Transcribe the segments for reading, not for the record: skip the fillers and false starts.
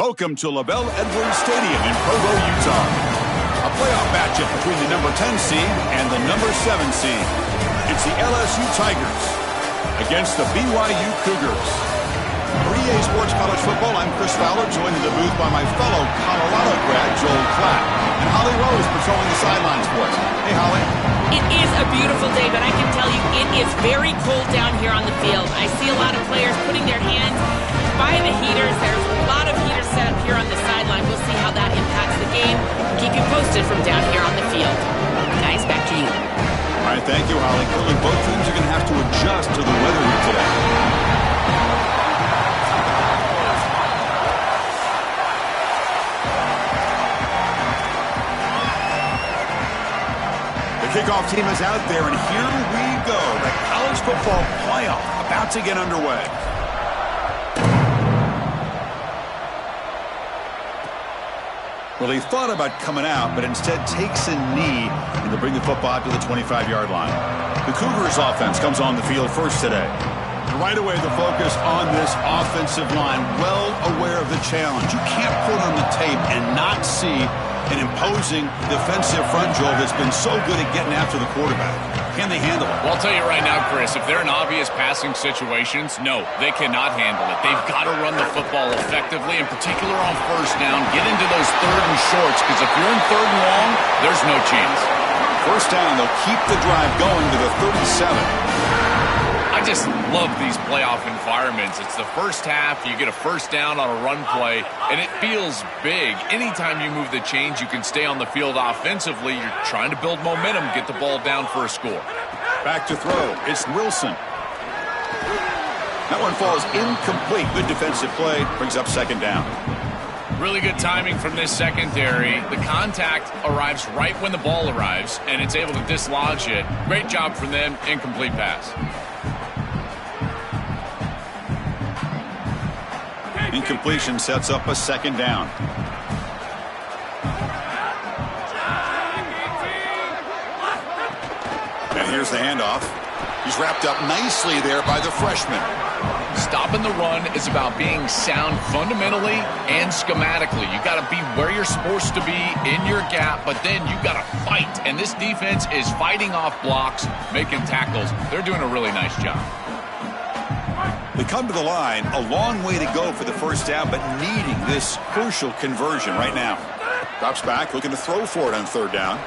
Welcome to LaBelle Edwards Stadium in Provo, Utah. A playoff matchup between the number 10 seed and the number 7 seed. It's the LSU Tigers against the BYU Cougars. For EA Sports College Football, I'm Chris Fowler, joined in the booth by my fellow Colorado grad, Joel Klatt, and Holly Rose patrolling the sidelines for us. Hey, Holly. It is a beautiful day, but I can tell you it is very cold down here on the field. I see a lot of players putting their hands by the heaters. There's a lot of heaters set up here on the sideline. We'll see how that impacts the game. Keep you posted from down here on the field. Guys, back to you. All right, thank you, Holly. Clearly, both teams are going to have to adjust to the weather here today. Kickoff team is out there, and here we go. The college football playoff about to get underway. Well, he thought about coming out, but instead takes a knee and to bring the football out to the 25-yard line. The Cougars offense comes on the field first today. And right away, the focus on this offensive line, well aware of the challenge. You can't put on the tape and not see an imposing defensive front, Joel, that's been so good at getting after the quarterback. Can they handle it? Well, I'll tell you right now, Chris, if they're in obvious passing situations, no, they cannot handle it. They've got to run the football effectively, in particular on first down. Get into those third and shorts, because if you're in third and long, there's no chance. First down, they'll keep the drive going to the 37. I just love these playoff environments. It's the first half, you get a first down on a run play, and it feels big. Anytime you move the chains, you can stay on the field offensively. You're trying to build momentum, get the ball down for a score. Back to throw. It's Wilson. That one falls incomplete. Good defensive play. Brings up second down. Really good timing from this secondary. The contact arrives right when the ball arrives, and it's able to dislodge it. Great job from them. Incomplete pass. Incompletion sets up a second down. And here's the handoff. He's wrapped up nicely there by the freshman. Stopping the run is about being sound fundamentally and schematically. You got to be where you're supposed to be in your gap, but then you got to fight. And this defense is fighting off blocks, making tackles. They're doing a really nice job. They come to the line, a long way to go for the first down, but needing this crucial conversion right now. Drops back, looking to throw for it on third down.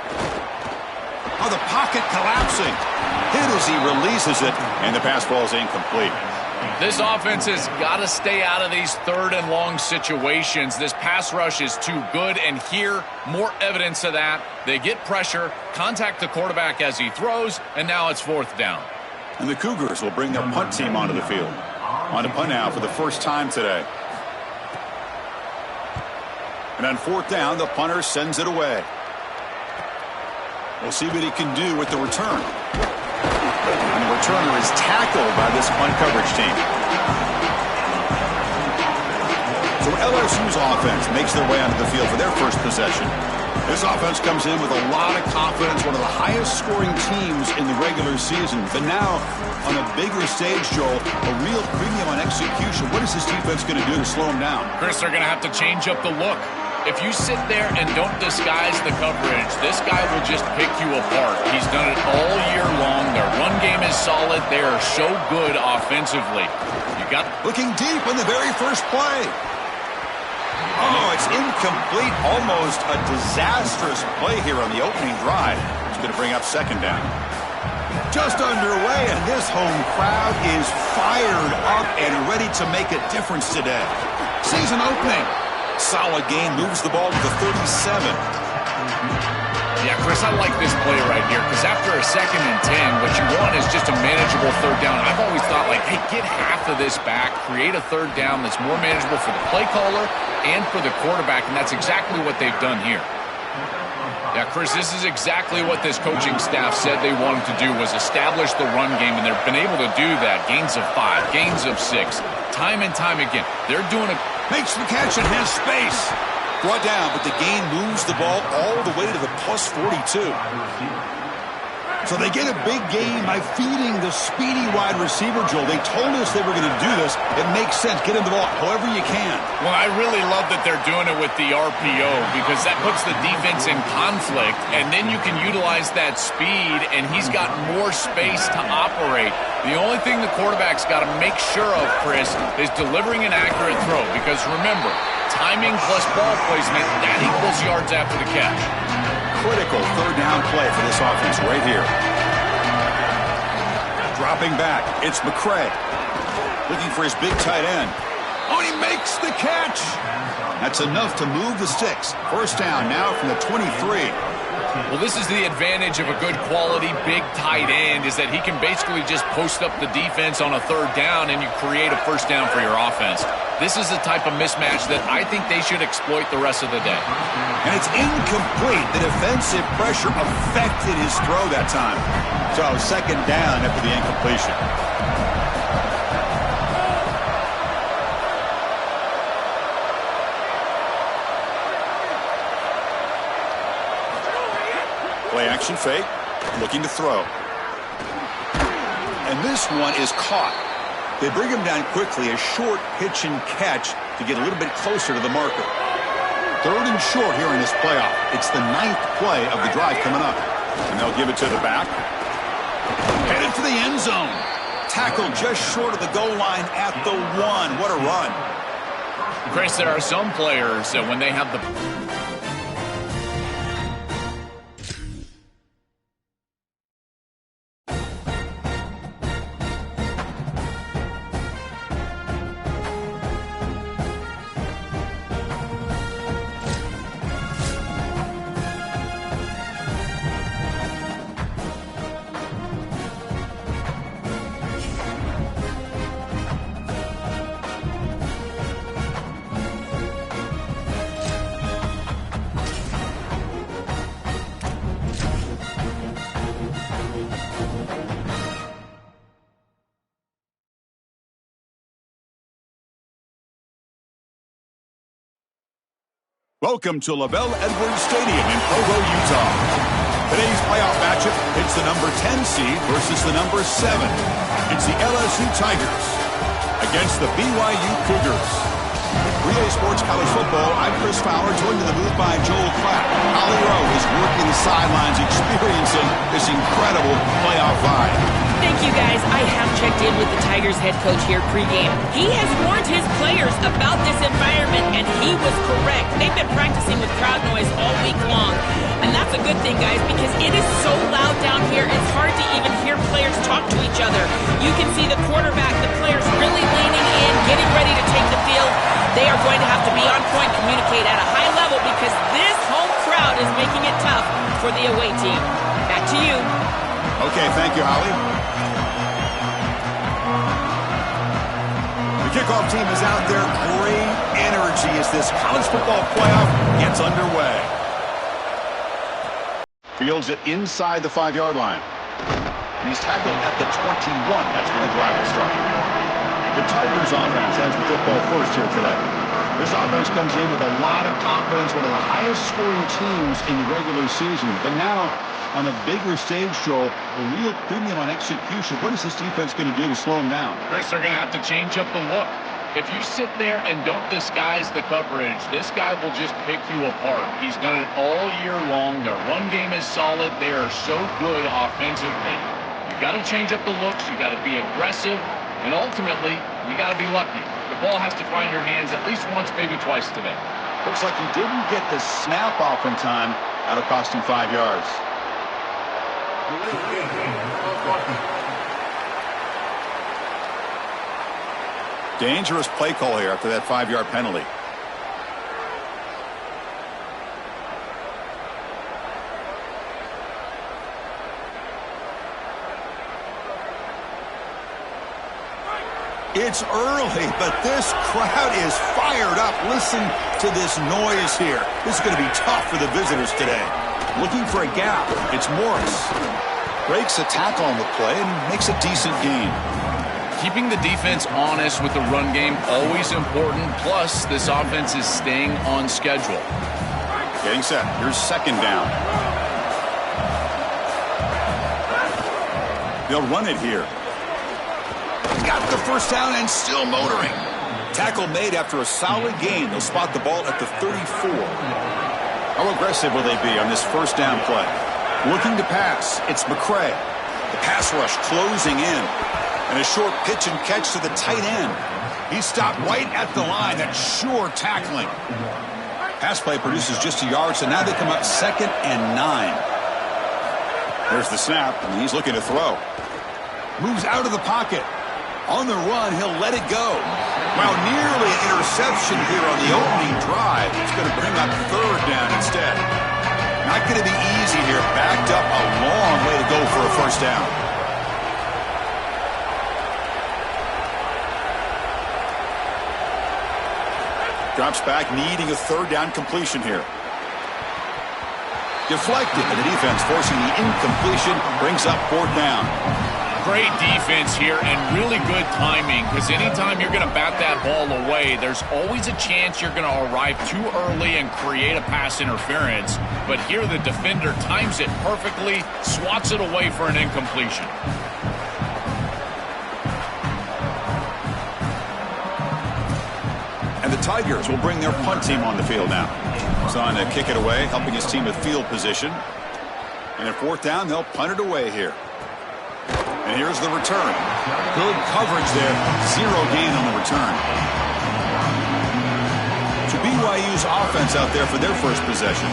Oh, the pocket collapsing. Hit as he releases it, and the pass falls incomplete. This offense has got to stay out of these third and long situations. This pass rush is too good, and here, more evidence of that. They get pressure, contact the quarterback as he throws, and now it's fourth down. And the Cougars will bring their punt team onto the field. On to punt now for the first time today. And on fourth down, the punter sends it away. We'll see what he can do with the return. And the returner is tackled by this punt coverage team. So LSU's offense makes their way onto the field for their first possession. This offense comes in with a lot of confidence, one of the highest scoring teams in the regular season. But now, on a bigger stage, Joel, a real premium on execution. What is this defense going to do to slow them down? Chris, they're going to have to change up the look. If you sit there and don't disguise the coverage, this guy will just pick you apart. He's done it all year long. Their run game is solid. They are so good offensively. You got looking deep in the very first play. Oh, it's incomplete. Almost a disastrous play here on the opening drive. It's going to bring up second down. Just underway, and this home crowd is fired up and ready to make a difference today. Season opening. Solid gain, moves the ball to the 37. Yeah, Chris, I like this play right here because after a 2nd and 10, what you want is just a manageable third down. I've always thought, like, hey, get half of this back, create a third down that's more manageable for the play caller and for the quarterback, and that's exactly what they've done here. Yeah, Chris, this is exactly what this coaching staff said they wanted to do, was establish the run game, and they've been able to do that. Gains of 5, gains of 6, time and time again. They're doing it. Makes the catch and has space. Brought down, but the gain moves the ball all the way to the plus 42. So they get a big gain by feeding the speedy wide receiver, Joel. They told us they were going to do this. It makes sense. Get him the ball however you can. Well, I really love that they're doing it with the RPO because that puts the defense in conflict, and then you can utilize that speed, and he's got more space to operate. The only thing the quarterback's got to make sure of, Chris, is delivering an accurate throw because, remember, timing plus ball placement, that equals yards after the catch. Critical third down play for this offense right here. Dropping back, it's McCray. Looking for his big tight end. Oh, he makes the catch. That's enough to move the sticks. First down now from the 23. Well, this is the advantage of a good quality big tight end is that he can basically just post up the defense on a third down and you create a first down for your offense. This is the type of mismatch that I think they should exploit the rest of the day. And it's incomplete. The defensive pressure affected his throw that time. So second down after the incompletion. Play action fake, looking to throw. And this one is caught. They bring him down quickly, a short pitch and catch to get a little bit closer to the marker. Third and short here in this playoff. It's the 9th play of the drive coming up. And they'll give it to the back. Headed for the end zone. Tackled just short of the goal line at the 1. What a run. Chris, there are some players that when they have the... Welcome to LaBelle Edwards Stadium in Provo, Utah. Today's playoff matchup, it's the number 10 seed versus the number 7. It's the LSU Tigers against the BYU Cougars. Relay Sports College Football, I'm Chris Fowler, joined in the booth by Joel Clapp. Holly Rowe is working the sidelines, experiencing this incredible playoff vibe. Thank you, guys. I have checked in with the Tigers head coach here pregame. He has warned his players about this environment, and he was correct. They've been practicing with crowd noise all week long, and that's a good thing, guys, because it is so loud down here, it's hard to even hear players talk to each other. You can see the quarterback, the players really leaning in, getting ready to take the field. They are going to have to be on point, communicate at a high level, because this home crowd is making it tough for the away team. Back to you. Okay, thank you, Holly. The kickoff team is out there. Great energy as this college football playoff gets underway. Fields it inside the 5-yard line. And he's tackled at the 21. That's where the drive will start. The Tigers offense has the football first here today. This offense comes in with a lot of confidence, one of the highest scoring teams in the regular season. But now, on a bigger stage, Joel, a real premium on execution. What is this defense going to do to slow them down? Chris, they're going to have to change up the look. If you sit there and don't disguise the coverage, this guy will just pick you apart. He's done it all year long. Their run game is solid. They are so good offensively. You've got to change up the looks. You've got to be aggressive. And ultimately, you got to be lucky. The ball has to find your hands at least once, maybe twice today. Looks like he didn't get the snap off in time. That'll cost him 5 yards. Dangerous play call here after that 5-yard penalty. It's early, but this crowd is fired up. Listen to this noise here. This is going to be tough for the visitors today. Looking for a gap. It's Morris. Breaks a tackle on the play and makes a decent gain. Keeping the defense honest with the run game, always important. Plus, this offense is staying on schedule. Getting set. Here's second down. They'll run it here. Got the first down and still motoring. Tackle made after a solid gain. They'll spot the ball at the 34. How aggressive will they be on this first down play? Looking to pass. It's McCray. The pass rush closing in. And a short pitch and catch to the tight end. He stopped right at the line. That's sure tackling. Pass play produces just a yard, so now they come up 2nd and 9. There's the snap, and he's looking to throw. Moves out of the pocket. On the run, he'll let it go. Well, nearly an interception here on the opening drive. It's going to bring up 3rd down instead. Not going to be easy here. Backed up a long way to go for a first down. Drops back, needing a 3rd down completion here. Deflected, and the defense forcing the incompletion brings up 4th down. Great defense here and really good timing, because anytime you're going to bat that ball away, there's always a chance you're going to arrive too early and create a pass interference. But here the defender times it perfectly, swats it away for an incompletion. And the Tigers will bring their punt team on the field now. He's on to kick it away, helping his team with field position. And at 4th down, they'll punt it away here. And here's the return. Good coverage there. 0 gain on the return. So BYU's offense out there for their first possession.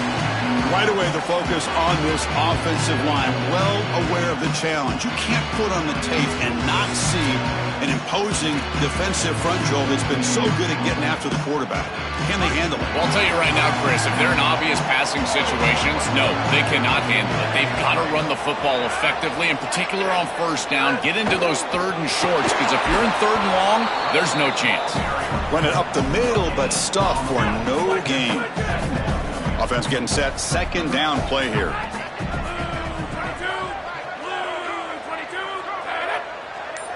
Right away, the focus on this offensive line. Well aware of the challenge. You can't put on the tape and not see an imposing defensive front, Joel, that's been so good at getting after the quarterback. Can they handle it? Well, I'll tell you right now, Chris, if they're in obvious passing situations, no, they cannot handle it. They've got to run the football effectively, in particular on first down. Get into those 3rd and shorts, because if you're in 3rd and long, there's no chance. Run it up the middle, but stuff for no gain. Offense getting set. 2nd down play here.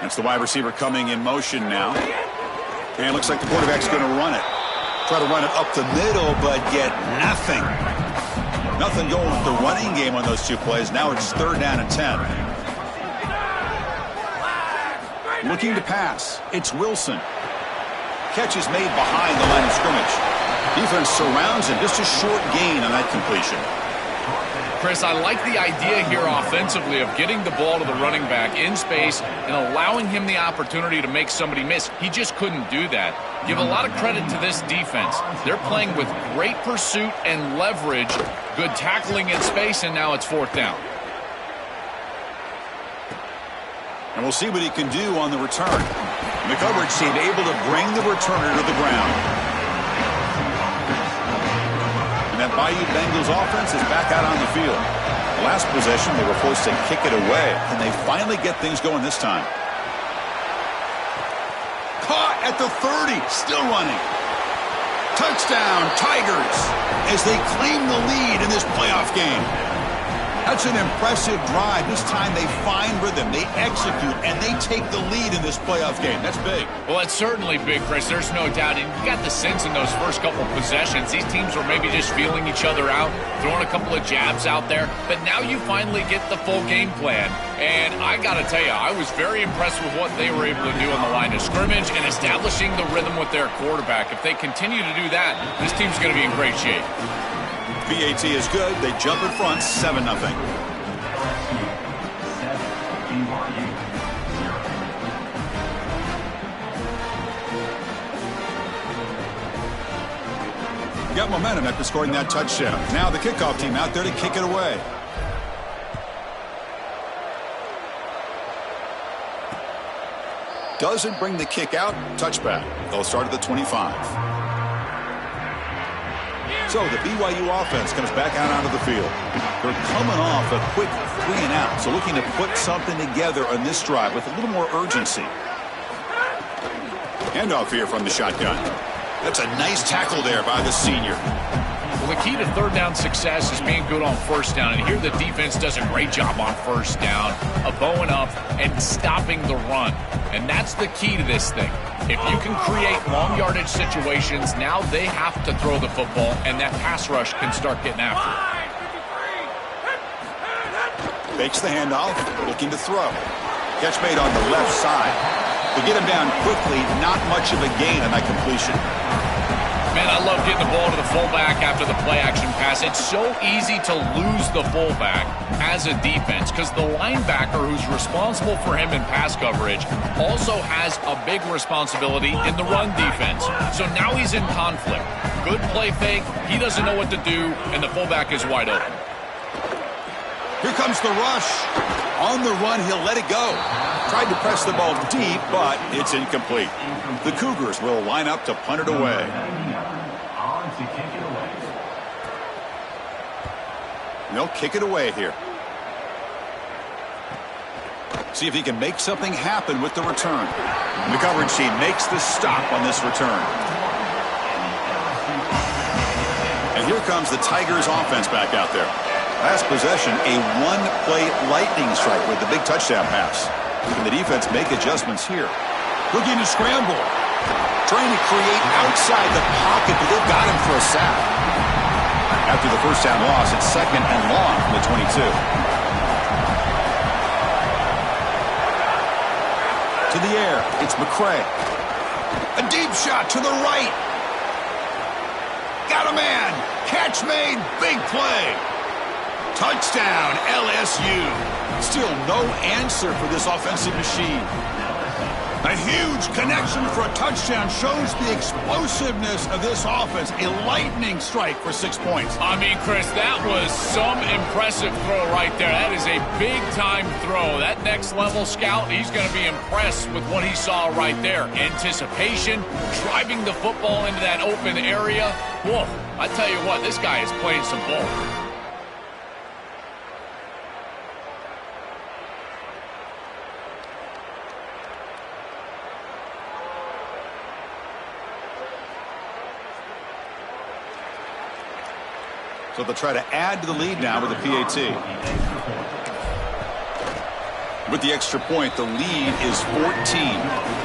It's the wide receiver coming in motion now. And it looks like the quarterback's going to run it. Try to run it up the middle, but get nothing. Nothing going with the running game on those 2 plays. Now it's 3rd down and 10. Looking to pass. It's Wilson. Catch is made behind the line of scrimmage. Defense surrounds him. Just a short gain on that completion. Chris, I like the idea here offensively of getting the ball to the running back in space and allowing him the opportunity to make somebody miss. He just couldn't do that. Give a lot of credit to this defense. They're playing with great pursuit and leverage, good tackling in space, and now it's 4th down. And we'll see what he can do on the return. And the coverage team able to bring the returner to the ground. And that Bayou Bengals offense is back out on the field. Last possession, they were forced to kick it away, and they finally get things going this time. Caught at the 30, still running. Touchdown, Tigers, as they claim the lead in this playoff game. That's an impressive drive. This time they find rhythm, they execute, and they take the lead in this playoff game. That's big. Well, it's certainly big, Chris. There's no doubt. And you got the sense in those first couple of possessions, these teams were maybe just feeling each other out, throwing a couple of jabs out there. But now you finally get the full game plan. And I got to tell you, I was very impressed with what they were able to do on the line of scrimmage and establishing the rhythm with their quarterback. If they continue to do that, this team's going to be in great shape. BAT is good. They jump in front, 7-0. Got momentum after scoring that touchdown. Now the kickoff team out there to kick it away. Doesn't bring the kick out. Touchback. They'll start at the 25. So the BYU offense comes back out onto the field. They're coming off a quick 3 and out, so looking to put something together on this drive with a little more urgency. Handoff here from the shotgun. That's a nice tackle there by the senior. Well, the key to 3rd down success is being good on first down. And here the defense does a great job on first down of bowing up and stopping the run. And that's the key to this thing. If you can create long yardage situations, now they have to throw the football, and that pass rush can start getting after it. Fakes the handoff, looking to throw. Catch made on the left side. To get him down quickly, not much of a gain on that completion. Man, I love getting the ball to the fullback after the play-action pass. It's so easy to lose the fullback as a defense because the linebacker who's responsible for him in pass coverage also has a big responsibility in the run defense. So now he's in conflict. Good play fake. He doesn't know what to do, and the fullback is wide open. Here comes the rush. On the run, he'll let it go. Tried to press the ball deep, but it's incomplete. The Cougars will line up to punt it away. They'll kick it away here. See if he can make something happen with the return. The coverage team makes the stop on this return. And here comes the Tigers offense back out there. Last possession, a one-play lightning strike with the big touchdown pass. Can the defense make adjustments here? Looking to scramble. Trying to create outside the pocket, but they've got him for a sack. After the first down loss, it's 2nd and long from the 22. To the air, it's McCray. A deep shot to the right. Got a man. Catch made. Big play. Touchdown, LSU. Still no answer for this offensive machine. A huge connection for a touchdown shows the explosiveness of this offense. A lightning strike for 6 points. I mean, Chris, that was some impressive throw right there. That is a big-time throw. That next-level scout, he's going to be impressed with what he saw right there. Anticipation, driving the football into that open area. Whoa, I tell you what, this guy is playing some ball. So they'll try to add to the lead now with a PAT. With the extra point, the lead is 14.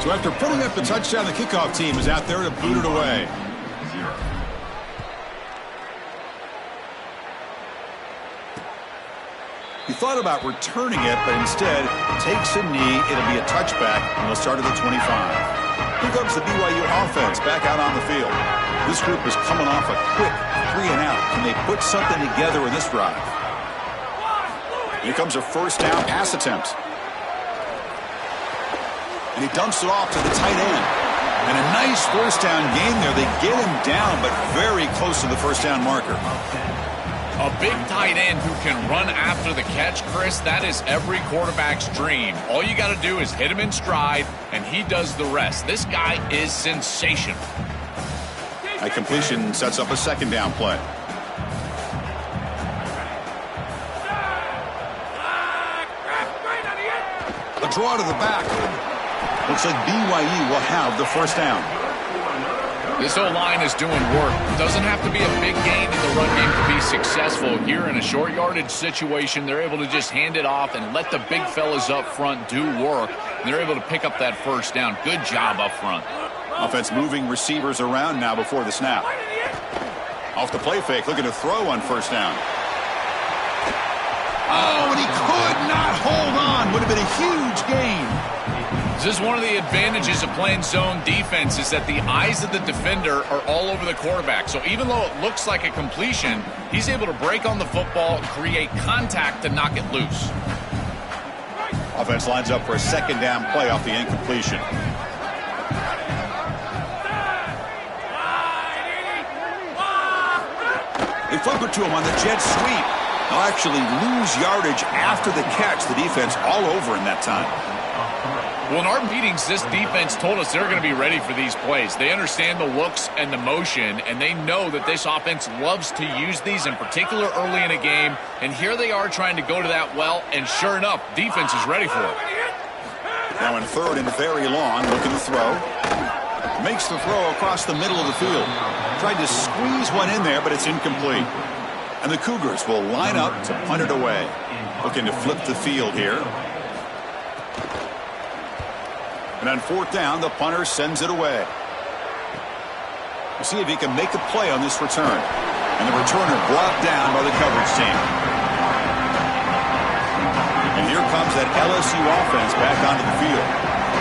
So after putting up the touchdown, the kickoff team is out there to boot it away. He thought about returning it, but instead takes a knee. It'll be a touchback, and we'll start at the 25. Here comes the BYU offense back out on the field. This group is coming off a quick 3-and-out. Can they put something together in this drive? Here comes a first down pass attempt. And he dumps it off to the tight end. And a nice first down gain there. They get him down, but very close to the first down marker. A big tight end who can run after the catch, Chris, that is every quarterback's dream. All you got to do is hit him in stride, and he does the rest. This guy is sensational. A completion sets up a second down play. A draw to the back. Looks like BYU will have the first down. This O-line is doing work. Doesn't have to be a big gain in the run game to be successful. Here in a short yardage situation, they're able to just hand it off and let the big fellas up front do work. And they're able to pick up that first down. Good job up front. Offense moving receivers around now before the snap. Off the play fake, looking to throw on first down. Oh, and he could not hold on. Would have been a huge gain. This is one of the advantages of playing zone defense is that the eyes of the defender are all over the quarterback. So even though it looks like a completion, he's able to break on the football and create contact to knock it loose. Offense lines up for a second down play off the incompletion. They flip it to him on the jet sweep. They'll actually lose yardage after the catch. The defense all over in that time. Well, in our meetings, this defense told us they're going to be ready for these plays. They understand the looks and the motion, and they know that this offense loves to use these, in particular early in a game. And here they are trying to go to that well, and sure enough, defense is ready for it. Now in third and very long, looking to throw. Makes the throw across the middle of the field. Tried to squeeze one in there, but it's incomplete. And the Cougars will line up to punt it away. Looking to flip the field here. And on fourth down, the punter sends it away. We'll see if he can make a play on this return. And the returner brought down by the coverage team. And here comes that LSU offense back onto the field.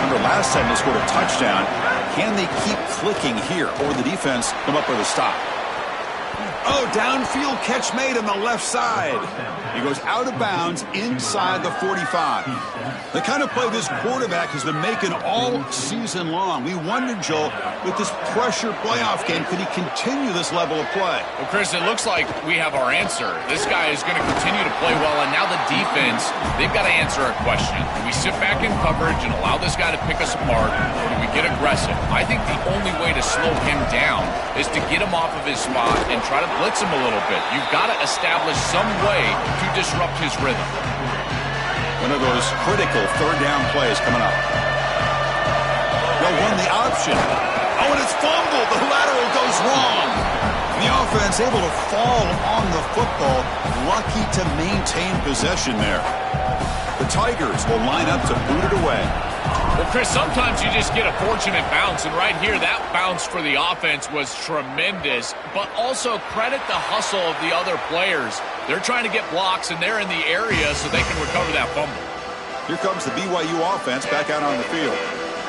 Remember, last time they scored a touchdown. Can they keep clicking here, or the defense come up with a stop? Oh, downfield catch made on the left side. He goes out of bounds inside the 45. The kind of play this quarterback has been making all season long. We wondered, Joel, with this pressure playoff game, could he continue this level of play? Well, Chris, it looks like we have our answer. This guy is going to continue to play well, and now the defense, they've got to answer a question. Do we sit back in coverage and allow this guy to pick us apart, or do we get aggressive? I think the only way to slow him down is to get him off of his spot and try to blitz him a little bit. You've got to establish some way to disrupt his rhythm. One of those critical third down plays coming up. They'll run the option. Oh, and it's fumbled. The lateral goes wrong. The offense able to fall on the football. Lucky to maintain possession there. The Tigers will line up to boot it away. Well, Chris, sometimes you just get a fortunate bounce, and right here, that bounce for the offense was tremendous, but also credit the hustle of the other players. They're trying to get blocks, and they're in the area so they can recover that fumble. Here comes the BYU offense back out on the field.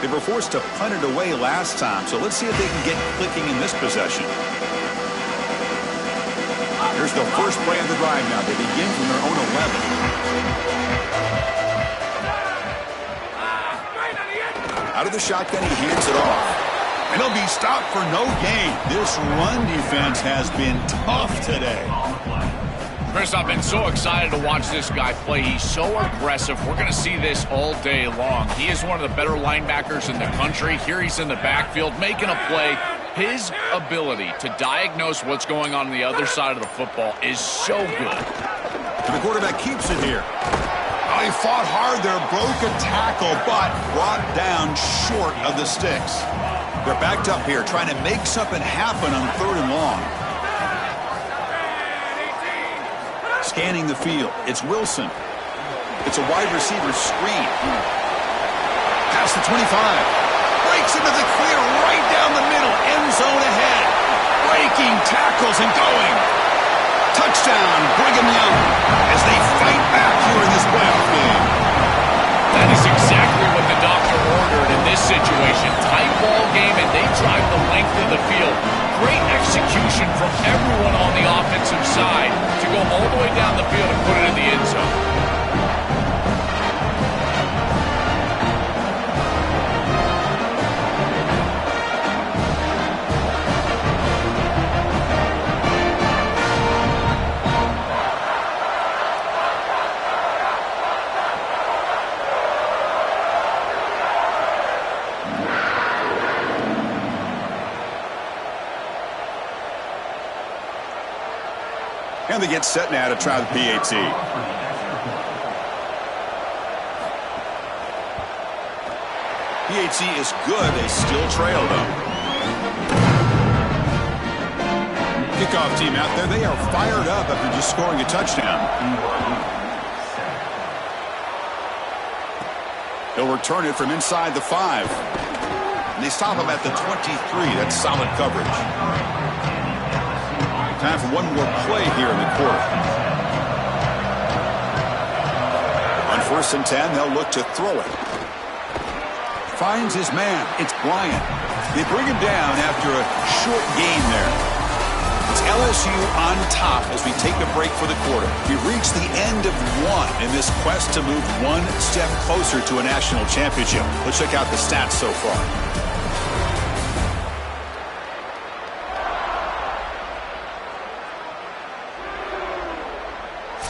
They were forced to punt it away last time, so let's see if they can get clicking in this possession. Here's the first play of the drive now. They begin from their own 11. Out of the shotgun, he hands it off. And he'll be stopped for no gain. This run defense has been tough today. Chris, I've been so excited to watch this guy play. He's so aggressive. We're going to see this all day long. He is one of the better linebackers in the country. Here he's in the backfield making a play. His ability to diagnose what's going on the other side of the football is so good. And the quarterback keeps it here. Oh, he fought hard there, broke a tackle, but brought down short of the sticks. They're backed up here, trying to make something happen on third and long. Scanning the field, it's Wilson. It's a wide receiver screen. Past the 25. Breaks into the clear right down the middle. End zone ahead. Breaking tackles and going. Touchdown, Brigham Young, as they fight back here in this playoff game. That is exactly what the doctor ordered in this situation. Tight ball game, and they drive the length of the field. Great execution from everyone on the offensive side to go all the way down the field and put it in the end zone. And they get set now to try the PAT. PAT is good. They still trail, though. Kickoff team out there. They are fired up after just scoring a touchdown. They'll return it from inside the 5. And they stop him at the 23. That's solid coverage. Time for one more play here in the quarter. On 1st and 10, they'll look to throw it. Finds his man. It's Bryant. They bring him down after a short gain there. It's LSU on top as we take a break for the quarter. We've reached the end of one in this quest to move one step closer to a national championship. Let's check out the stats so far.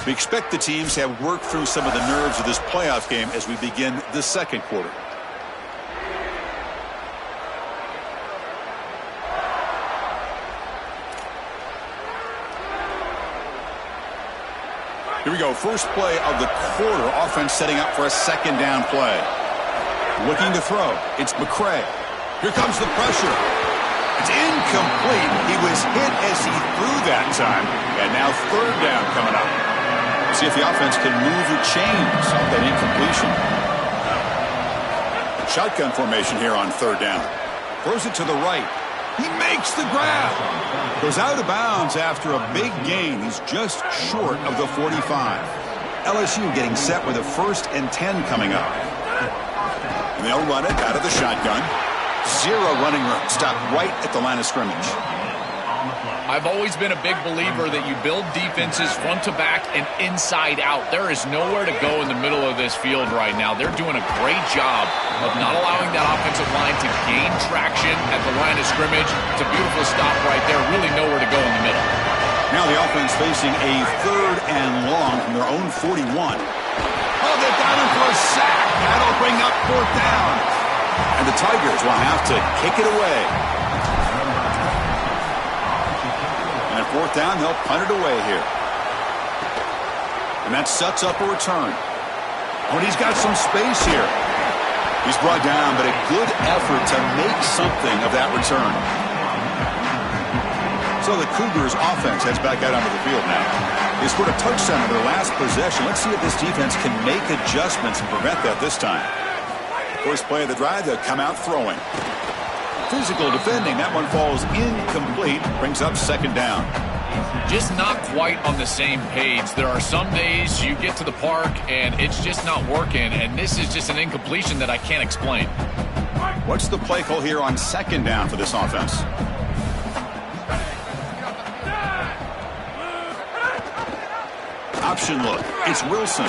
We expect the teams to have worked through some of the nerves of this playoff game as we begin the second quarter. Here we go. First play of the quarter. Offense setting up for a second down play. Looking to throw. It's McCray. Here comes the pressure. It's incomplete. He was hit as he threw that time. And now third down coming up. See if the offense can move the chains off that incompletion. Shotgun formation here on third down. Throws it to the right. He makes the grab. Goes out of bounds after a big gain. He's just short of the 45. LSU getting set with a 1st and 10 coming up. And they'll run it out of the shotgun. 0 running room. Stop right at the line of scrimmage. I've always been a big believer that you build defenses front to back and inside out. There is nowhere to go in the middle of this field right now. They're doing a great job of not allowing that offensive line to gain traction at the line of scrimmage. It's a beautiful stop right there. Really nowhere to go in the middle. Now the offense facing a 3rd and long from their own 41. Oh, they've got him for a sack. That'll bring up 4th down. And the Tigers will have to kick it away. 4th down, they'll punt it away here. And that sets up a return. Oh, and he's got some space here. He's brought down, but a good effort to make something of that return. So the Cougars offense heads back out onto the field now. They scored a touchdown on their last possession. Let's see if this defense can make adjustments and prevent that this time. First play of the drive, they'll come out throwing. Physical defending. That one falls incomplete. Brings up 2nd down. Just not quite on the same page. There are some days you get to the park and it's just not working, and this is just an incompletion that I can't explain. What's the play call here on 2nd down for this offense? Option look. It's Wilson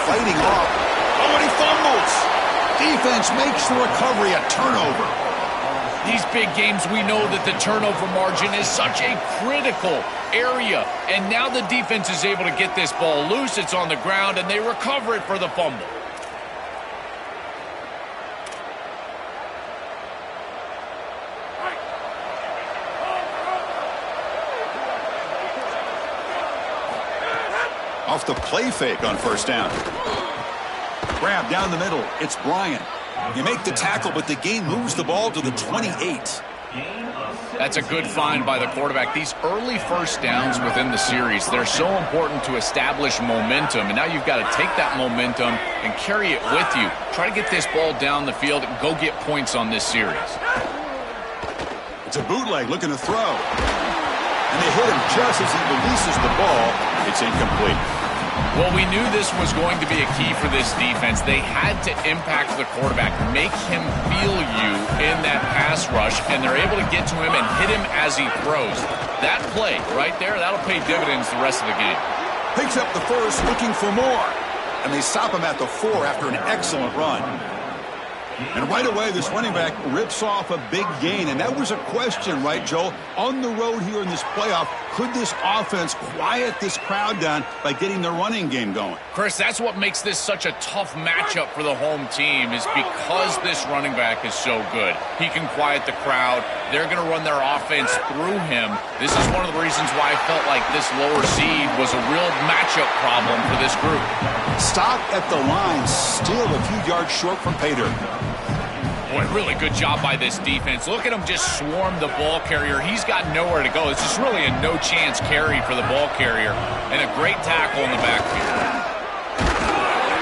fighting off. Oh, and he fumbles. Defense makes the recovery a turnover. These big games, we know that the turnover margin is such a critical area. And now the defense is able to get this ball loose. It's on the ground, and they recover it for the fumble. Off the play fake on 1st down. Grab down the middle. It's Bryant. You make the tackle, but the gain moves the ball to the 28. That's a good find by the quarterback. These early 1st downs within the series, they're so important to establish momentum. And now you've got to take that momentum and carry it with you. Try to get this ball down the field and go get points on this series. It's a bootleg looking to throw. And they hit him just as he releases the ball. It's incomplete. Well, we knew this was going to be a key for this defense. They had to impact the quarterback, make him feel you in that pass rush, and they're able to get to him and hit him as he throws. That play right there, that'll pay dividends the rest of the game. Picks up the first, looking for more. And they stop him at the 4 after an excellent run. And right away, this running back rips off a big gain. And that was a question, right, Joel? On the road here in this playoff, Could this offense quiet this crowd down by getting their running game going? Chris, that's what makes this such a tough matchup for the home team, is because this running back is so good. He can quiet the crowd. They're going to run their offense through him. This is one of the reasons why I felt like this lower seed was a real matchup problem for this group. Stop at the line, still a few yards short from pay dirt. Boy, really good job by this defense. Look at him just swarm the ball carrier. He's got nowhere to go. This is really a no-chance carry for the ball carrier, and a great tackle in the backfield.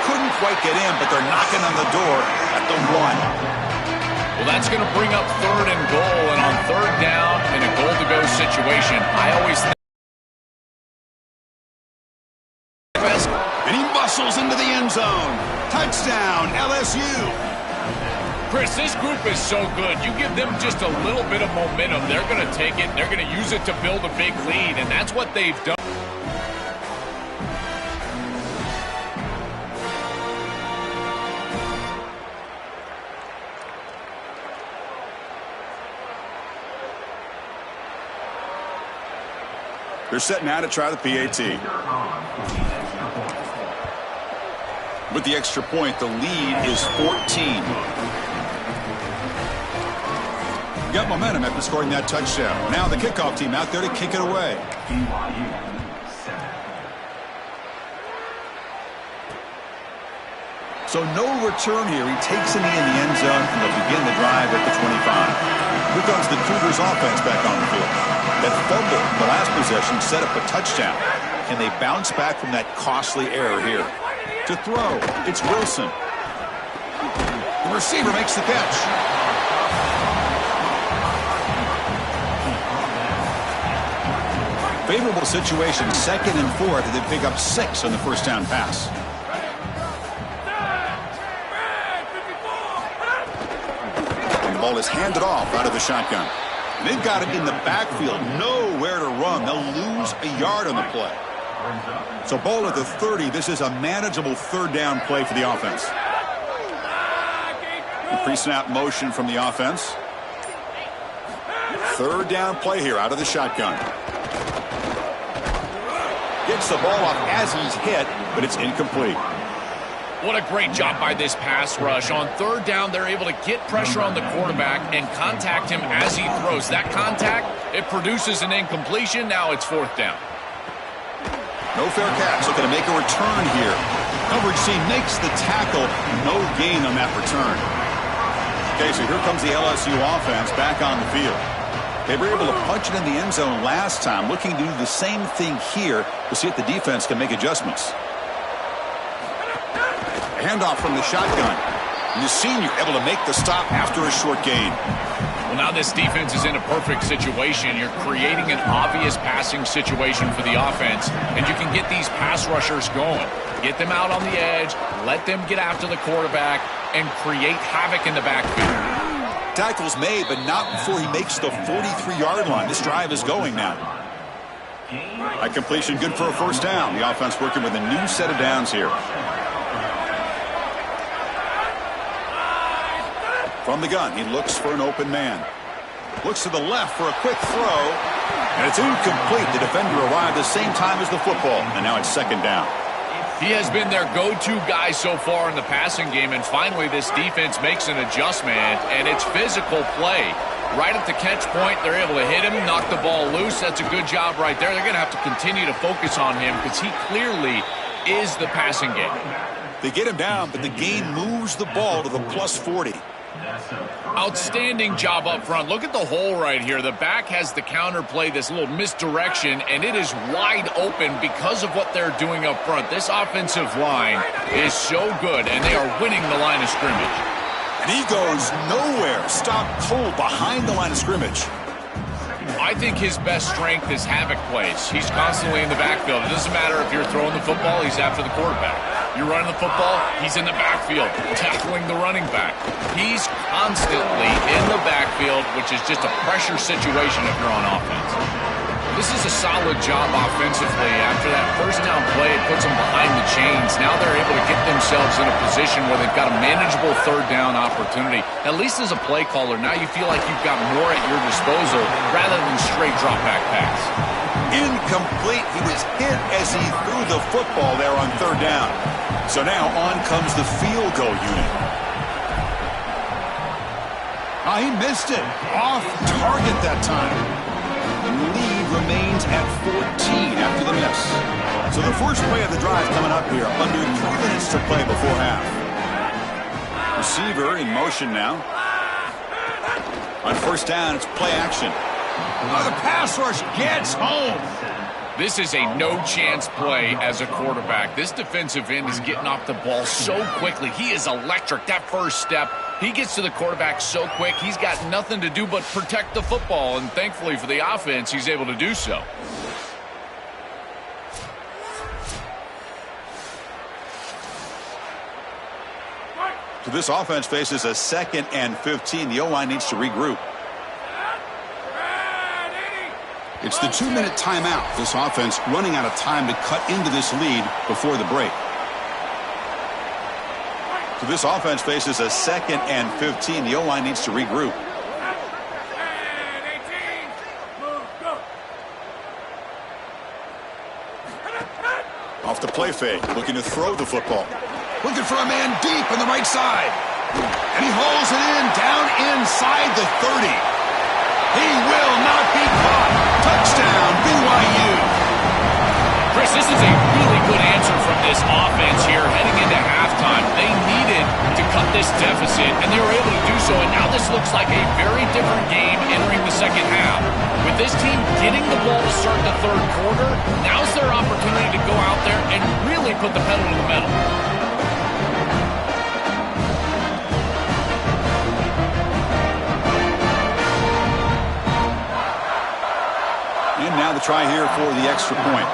Couldn't quite get in, but they're knocking on the door at the 1. Well, that's going to bring up 3rd and goal, and on 3rd down in a goal-to-go situation, I always think. And he muscles into the end zone. Touchdown, LSU. Chris, this group is so good. You give them just a little bit of momentum, they're going to take it, they're going to use it to build a big lead, and that's what they've done. They're set now to try the PAT. With the extra point, the lead is 14. Got momentum after scoring that touchdown. Now the kickoff team out there to kick it away. BYU 7. So no return here. He takes a knee in the end zone, and they'll begin the drive at the 25. Here comes the Cougars offense back on the field. That fumble in the last possession set up a touchdown. Can they bounce back from that costly error here? To throw, it's Wilson. The receiver makes the catch. Favorable situation, 2nd and 4th, and they pick up 6 on the first down pass. And the ball is handed off out of the shotgun. And they've got it in the backfield, nowhere to run. They'll lose a yard on the play. So ball at the 30. This is a manageable 3rd down play for the offense. The pre-snap motion from the offense. 3rd down play here out of the shotgun. Gets the ball off as he's hit, but it's incomplete. What a great job by this pass rush. On 3rd down, they're able to get pressure on the quarterback and contact him as he throws. That contact, it produces an incompletion. Now it's 4th down. No fair catch. Looking to make a return here. Coverage team makes the tackle. No gain on that return. Okay, so here comes the LSU offense back on the field. They were able to punch it in the end zone last time. Looking to do the same thing here to see if the defense can make adjustments. Handoff from the shotgun. And the senior able to make the stop after a short gain. Well, now this defense is in a perfect situation. You're creating an obvious passing situation for the offense, and you can get these pass rushers going. Get them out on the edge, let them get after the quarterback, and create havoc in the backfield. Tackles made, but not before he makes the 43-yard line. This drive is going now. A completion good for a 1st down. The offense working with a new set of downs here. From the gun, he looks for an open man. Looks to the left for a quick throw. And it's incomplete. The defender arrived the same time as the football. And now it's 2nd down. He has been their go-to guy so far in the passing game, and finally this defense makes an adjustment, and it's physical play. Right at the catch point, they're able to hit him, knock the ball loose. That's a good job right there. They're going to have to continue to focus on him because he clearly is the passing game. They get him down, but the gain moves the ball to the plus 40. Outstanding job up front. Look at the hole right here. The back has the counter play, this little misdirection, and it is wide open because of what they're doing up front. This offensive line is so good, and they are winning the line of scrimmage. And he goes nowhere. Stopped cold behind the line of scrimmage. I think his best strength is havoc plays. He's constantly in the backfield. It doesn't matter if you're throwing the football, he's after the quarterback. You're running the football, he's in the backfield, tackling the running back. He's constantly in the backfield, which is just a pressure situation if you're on offense. This is a solid job offensively. After that 1st down play, it puts them behind the chains. Now they're able to get themselves in a position where they've got a manageable 3rd down opportunity. At least as a play caller, now you feel like you've got more at your disposal rather than straight drop back pass. Incomplete. He was hit as he threw the football there on third down. So now on comes the field goal unit. Oh, he missed it. Off target that time. The lead remains at 14 after the miss. So the first play of the drive coming up here. Under 3 minutes to play before half. Receiver in motion now. On first down, it's play action. Oh, the pass rush gets home. This is a no-chance play as a quarterback. This defensive end is getting off the ball so quickly. He is electric. That first step, he gets to the quarterback so quick. He's got nothing to do but protect the football, and thankfully for the offense, he's able to do so. So this offense faces a 2nd and 15. The O-line needs to regroup. It's the 2-minute timeout. This offense running out of time to cut into this lead before the break. So this offense faces a 2nd and 15. The O-line needs to regroup. Off the play fake, looking to throw the football. Looking for a man deep on the right side. And he hauls it in down inside the 30. He will not be caught. Touchdown, BYU. Chris, this is a really good answer from this offense here heading into halftime. They needed to cut this deficit, and they were able to do so, and now this looks like a very different game entering the second half. With this team getting the ball to start the third quarter, now's their opportunity to go out there and really put the pedal to the metal. And now the try here for the extra point.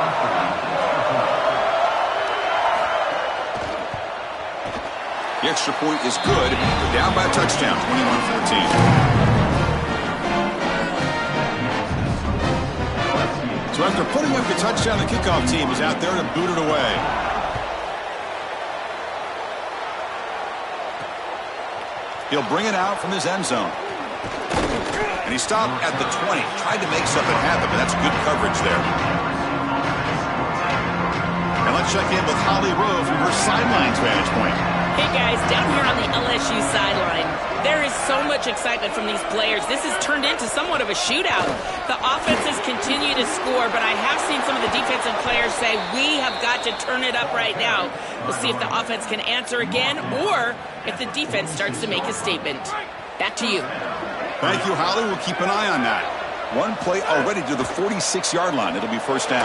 The extra point is good. They're down by a touchdown, 21-14. So after putting up the touchdown, the kickoff team is out there to boot it away. He'll bring it out from his end zone. And he stopped at the 20. Tried to make something happen, but that's good coverage there. And let's check in with Holly Rowe from her sidelines vantage point. Hey guys, down here on the LSU sideline, there is so much excitement from these players. This has turned into somewhat of a shootout. The offenses continue to score, but I have seen some of the defensive players say, we have got to turn it up right now. We'll see if the offense can answer again, or if the defense starts to make a statement. Back to you. Thank you, Holly. We'll keep an eye on that. One play already to the 46-yard line. It'll be first down.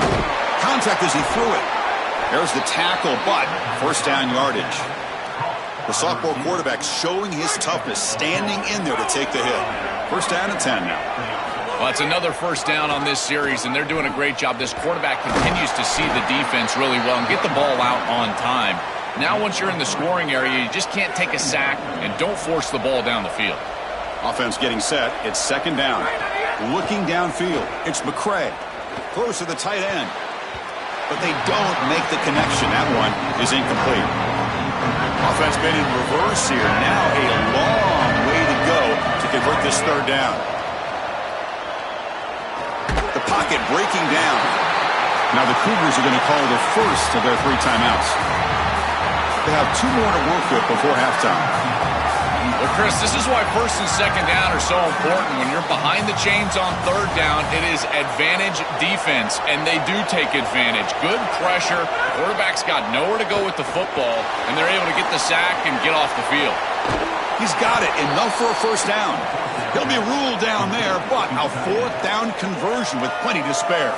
Contact as he threw it. There's the tackle, but first down yardage. The sophomore quarterback showing his toughness, standing in there to take the hit. First down and 10 now. Well, it's another first down on this series, and they're doing a great job. This quarterback continues to see the defense really well and get the ball out on time. Now, once you're in the scoring area, you just can't take a sack and don't force the ball down the field. Offense getting set. It's second down. Looking downfield. It's McCray. Throws to the tight end. But they don't make the connection. That one is incomplete. Offense been in reverse here. Now a long way to go to convert this third down. The pocket breaking down. Now the Cougars are going to call the first of their 3 timeouts. They have 2 more to work with before halftime. Well, Chris, this is why first and second down are so important. When you're behind the chains on third down, it is advantage defense, and they do take advantage. Good pressure. Quarterback's got nowhere to go with the football, and they're able to get the sack and get off the field. He's got it. Enough for a first down. He'll be ruled down there, but a 4th down conversion with plenty to spare.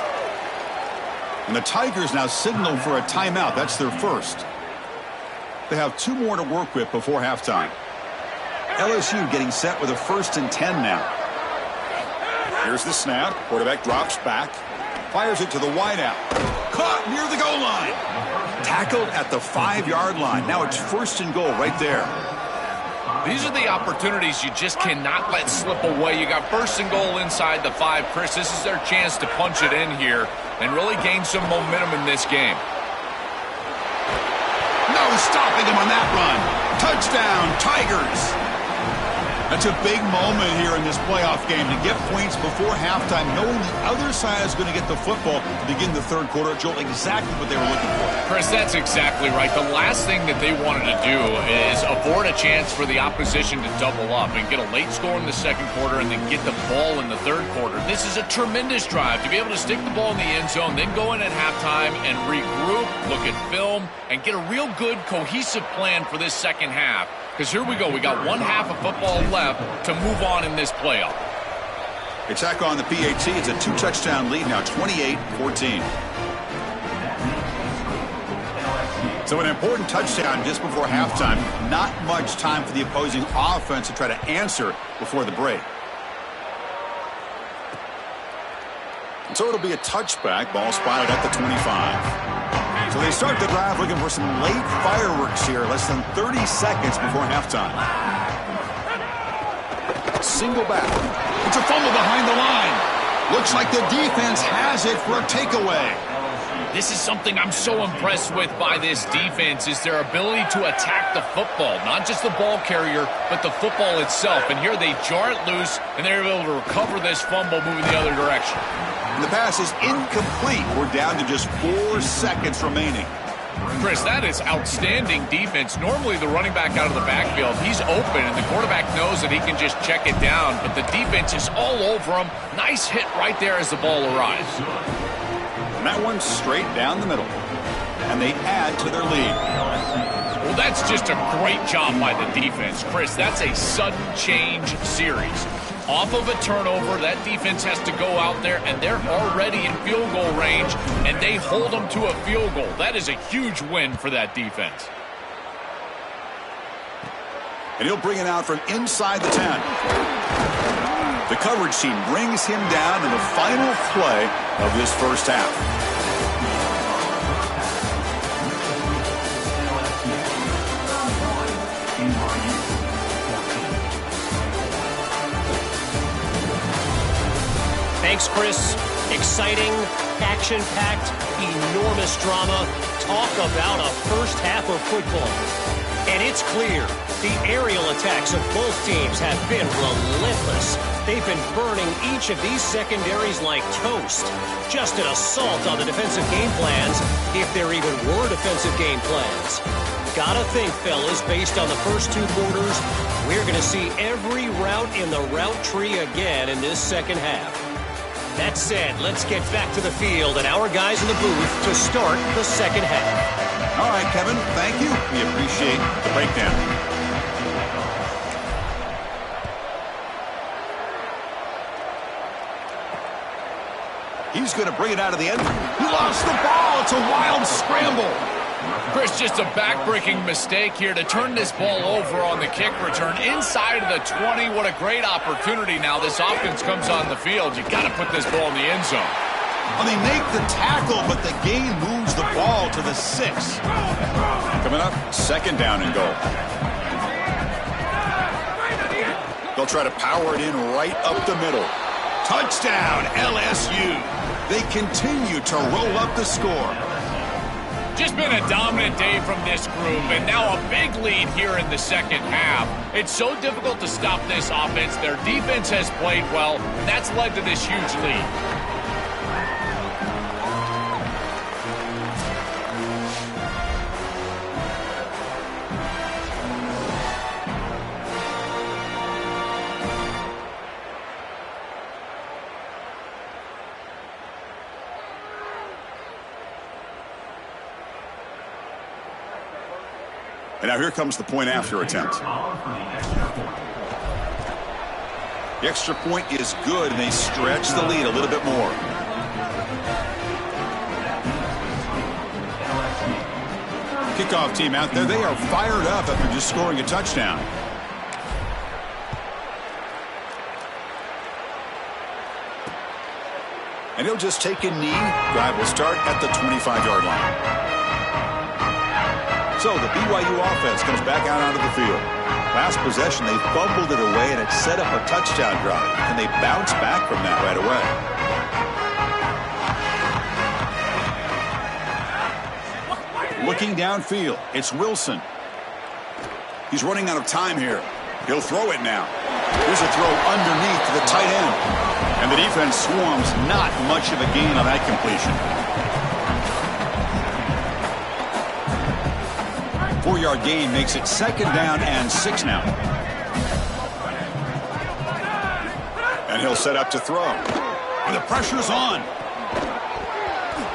And the Tigers now signal for a timeout. That's their first. They have 2 more to work with before halftime. LSU getting set with a 1st and 10 now. Here's the snap. Quarterback drops back. Fires it to the wideout. Caught near the goal line. Tackled at the 5-yard line. Now it's 1st and goal right there. These are the opportunities you just cannot let slip away. You got 1st and goal inside the 5. Chris, this is their chance to punch it in here and really gain some momentum in this game. No stopping him on that run. Touchdown, Tigers. That's a big moment here in this playoff game to get points before halftime, knowing the other side is going to get the football to begin the third quarter. Joel, exactly what they were looking for. Chris, that's exactly right. The last thing that they wanted to do is afford a chance for the opposition to double up and get a late score in the second quarter and then get the ball in the third quarter. This is a tremendous drive to be able to stick the ball in the end zone, then go in at halftime and regroup, look at film, and get a real good cohesive plan for this second half. Because here we go. We got one half of football left to move on in this playoff. Attack on the PAT. It's a 2-touchdown lead now, 28-14. So an important touchdown just before halftime. Not much time for the opposing offense to try to answer before the break. And so it'll be a touchback. Ball spotted at the 25. So they start the drive looking for some late fireworks here, less than 30 seconds before halftime. Single back. It's a fumble behind the line. Looks like the defense has it for a takeaway. This is something I'm so impressed with by this defense is their ability to attack the football, not just the ball carrier, but the football itself. And here they jar it loose, and they're able to recover this fumble moving the other direction. And the pass is incomplete. We're down to just 4 seconds remaining. Chris, that is outstanding defense. Normally the running back out of the backfield, he's open, and the quarterback knows that he can just check it down, but the defense is all over him. Nice hit right there as the ball arrives. And that one's straight down the middle. And they add to their lead. Well, that's just a great job by the defense. Chris, that's a sudden change series. Off of a turnover, that defense has to go out there, and they're already in field goal range, and they hold them to a field goal. That is a huge win for that defense. And he'll bring it out from inside the 10. The coverage team brings him down in the final play of this first half. Thanks, Chris. Exciting, action-packed, enormous drama. Talk about a first half of football. And it's clear, the aerial attacks of both teams have been relentless. They've been burning each of these secondaries like toast. Just an assault on the defensive game plans, if there even were defensive game plans. Gotta think, fellas, based on the first 2 quarters, we're going to see every route in the route tree again in this second half. That said, let's get back to the field and our guys in the booth to start the second half. All right, Kevin, thank you. We appreciate the breakdown. He's going to bring it out of the end. He lost the ball. It's a wild scramble. Chris, just a back-breaking mistake here to turn this ball over on the kick return inside of the 20. What a great opportunity now. This offense comes on the field. You've got to put this ball in the end zone. Well, they make the tackle, but the gain moves the ball to the 6. Coming up, second down and goal. They'll try to power it in right up the middle. Touchdown, LSU. They continue to roll up the score. Just been a dominant day from this group, and now a big lead here in the second half. It's so difficult to stop this offense. Their defense has played well, and that's led to this huge lead. And now here comes the point after attempt. The extra point is good, and they stretch the lead a little bit more. Kickoff team out there, they are fired up after just scoring a touchdown. And he'll just take a knee. Drive will start at the 25-yard line. So the BYU offense comes back out onto the field. Last possession, they fumbled it away, and it set up a touchdown drive. And they bounce back from that right away. Looking downfield, it's Wilson. He's running out of time here. He'll throw it now. Here's a throw underneath to the tight end. And the defense swarms, not much of a gain on that completion. 4-yard gain makes it 2nd down and 6 now. And he'll set up to throw. And the pressure's on.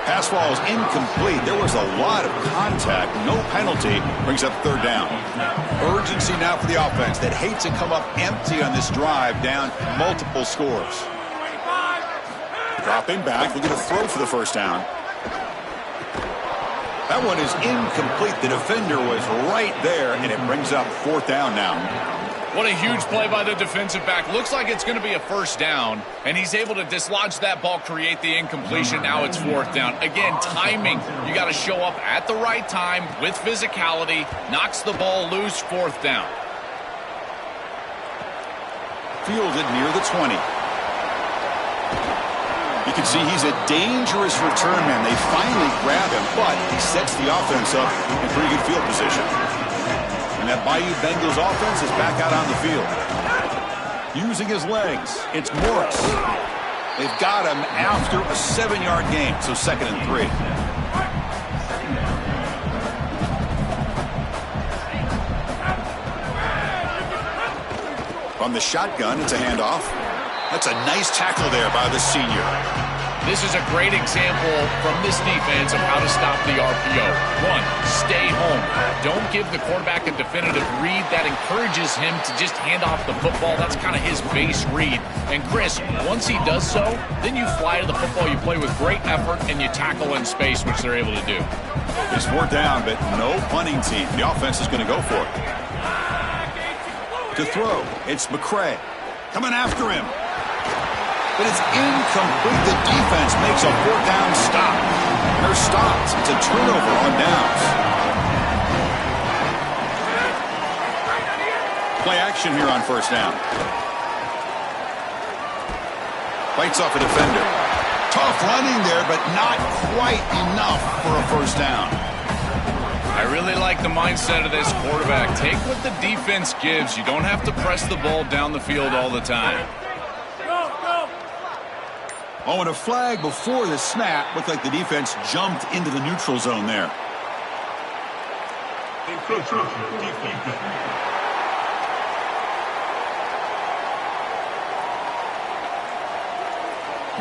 Pass ball is incomplete. There was a lot of contact. No penalty. Brings up 3rd down. Urgency now for the offense that hates to come up empty on this drive, down multiple scores. Dropping back. Looking to throw for the 1st down. That one is incomplete. The defender was right there, and it brings up 4th down now. What a huge play by the defensive back. Looks like it's going to be a 1st down, and he's able to dislodge that ball, create the incompletion. Now it's 4th down. Again, timing. You got to show up at the right time with physicality. Knocks the ball loose, 4th down. Fielded near the 20. You can see he's a dangerous return man. They finally grab him, but he sets the offense up in pretty good field position. And that BYU Bengals offense is back out on the field. Using his legs, it's Morris. They've got him after a 7-yard gain, so 2nd and 3. From the shotgun, it's a handoff. That's a nice tackle there by the senior. This is a great example from this defense of how to stop the RPO. 1, stay home. Don't give the quarterback a definitive read. That encourages him to just hand off the football. That's kind of his base read. And Chris, once he does so, then you fly to the football. You play with great effort, and you tackle in space, which they're able to do. It's 4th down, but no punting team. The offense is going to go for it. To throw, it's McCray. Coming after him. But it's incomplete. The defense makes a 4th down stop. And they're stopped. It's a turnover on downs. Play action here on 1st down. Fights off a defender. Tough running there, but not quite enough for a 1st down. I really like the mindset of this quarterback. Take what the defense gives. You don't have to press the ball down the field all the time. Oh, and a flag before the snap. Looked like the defense jumped into the neutral zone there.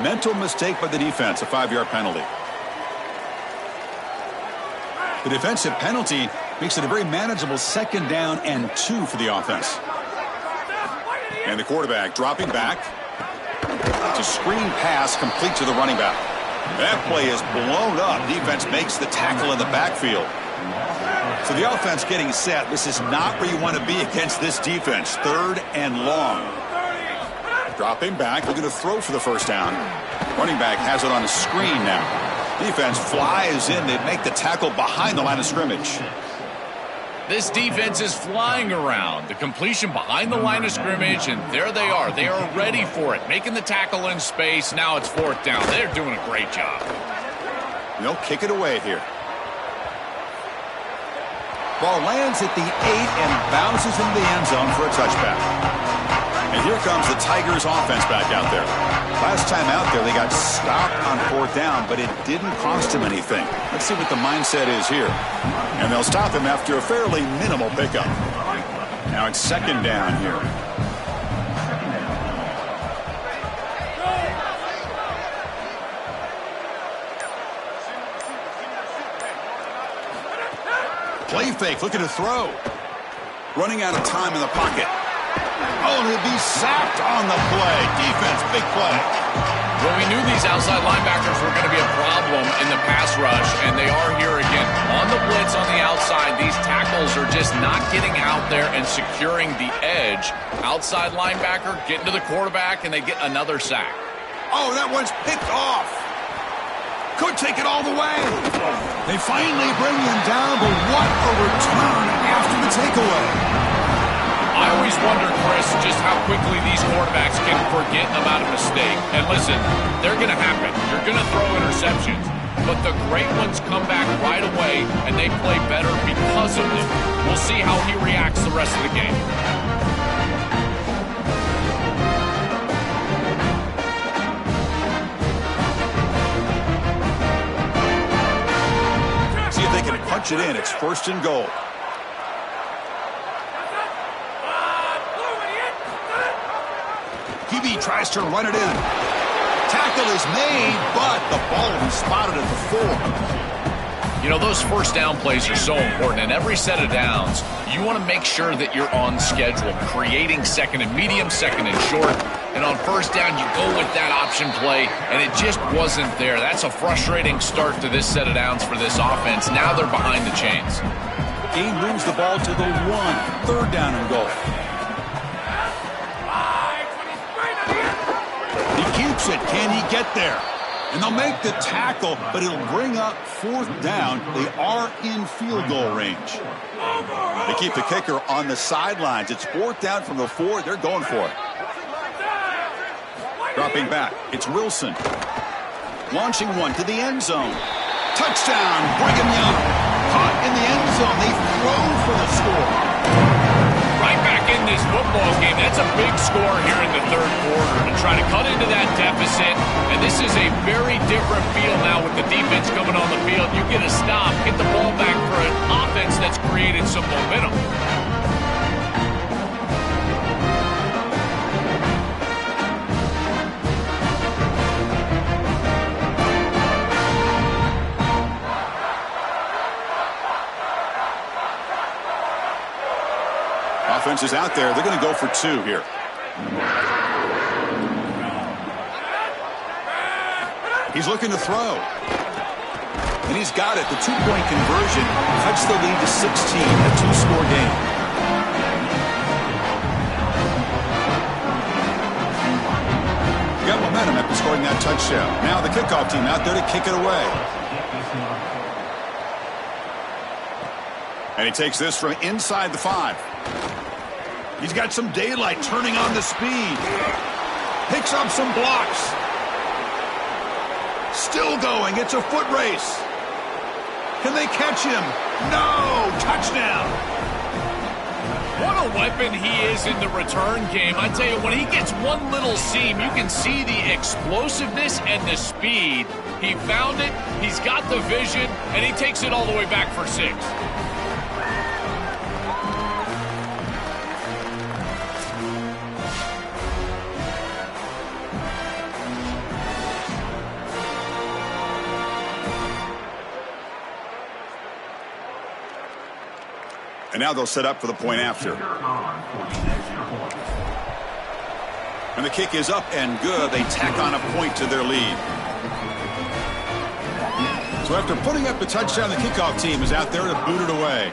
Mental mistake by the defense, a 5-yard penalty. The defensive penalty makes it a very manageable 2nd down and 2 for the offense. And the quarterback dropping back. It's a screen pass complete to the running back. That play is blown up. Defense makes the tackle in the backfield. So the offense getting set. This is not where you want to be against this defense. 3rd and long. Dropping back, looking to throw for the 1st down. Running back has it on a screen now. Defense flies in. They make the tackle behind the line of scrimmage. This defense is flying around. The completion behind the line of scrimmage, and there they are. They are ready for it. Making the tackle in space. Now it's 4th down. They're doing a great job. They'll kick it away here. Ball lands at the 8 and bounces into the end zone for a touchback. And here comes the Tigers offense back out there. Last time out there, they got stopped on 4th down, but it didn't cost him anything. Let's see what the mindset is here. And they'll stop him after a fairly minimal pickup. Now it's 2nd down here. Play fake, looking to throw. Running out of time in the pocket. Oh, and he'll be sacked on the play. Defense, big play. Well, we knew these outside linebackers were going to be a problem in the pass rush, and they are here again. On the blitz on the outside, these tackles are just not getting out there and securing the edge. Outside linebacker getting to the quarterback, and they get another sack. Oh, that one's picked off. Could take it all the way. They finally bring him down, but what a return after the takeaway. I always wonder, Chris, just how quickly these quarterbacks can forget about a mistake. And listen, they're going to happen. You're going to throw interceptions. But the great ones come back right away, and they play better because of them. We'll see how he reacts the rest of the game. punch it in. It's 1st and goal. QB tries to run it in. Tackle is made, but the ball will be spotted at the 4. You know, those first down plays are so important. In every set of downs, you want to make sure that you're on schedule, creating 2nd and medium, 2nd and short. And on 1st down, you go with that option play, and it just wasn't there. That's a frustrating start to this set of downs for this offense. Now they're behind the chains. He moves the ball to the 1. 3rd down and goal. He keeps it. Can he get there? And they'll make the tackle, but it'll bring up 4th down. They are in field goal range. They keep the kicker on the sidelines. It's 4th down from the 4. They're going for it. Dropping back, it's Wilson. Launching one to the end zone. Touchdown, Brigham Young. Caught in the end zone. They've thrown for the score. Right back in this football game. That's a big score here in the 3rd quarter to try to cut into that deficit. And this is a very different feel now with the defense coming on the field. You get a stop, get the ball back for an offense that's created some momentum. Offense is out there. They're going to go for 2 here. He's looking to throw. And he's got it. The 2-point conversion cuts the lead to 16, a 2-score game. Got momentum after scoring that touchdown. Now the kickoff team out there to kick it away. And he takes this from inside the 5. He's got some daylight, turning on the speed. Picks up some blocks. Still going. It's a foot race. Can they catch him? No! Touchdown! What a weapon he is in the return game. I tell you, when he gets one little seam, you can see the explosiveness and the speed. He found it, he's got the vision, and he takes it all the way back for 6. And now they'll set up for the point after. And the kick is up and good. They tack on a point to their lead. So after putting up the touchdown, the kickoff team is out there to boot it away.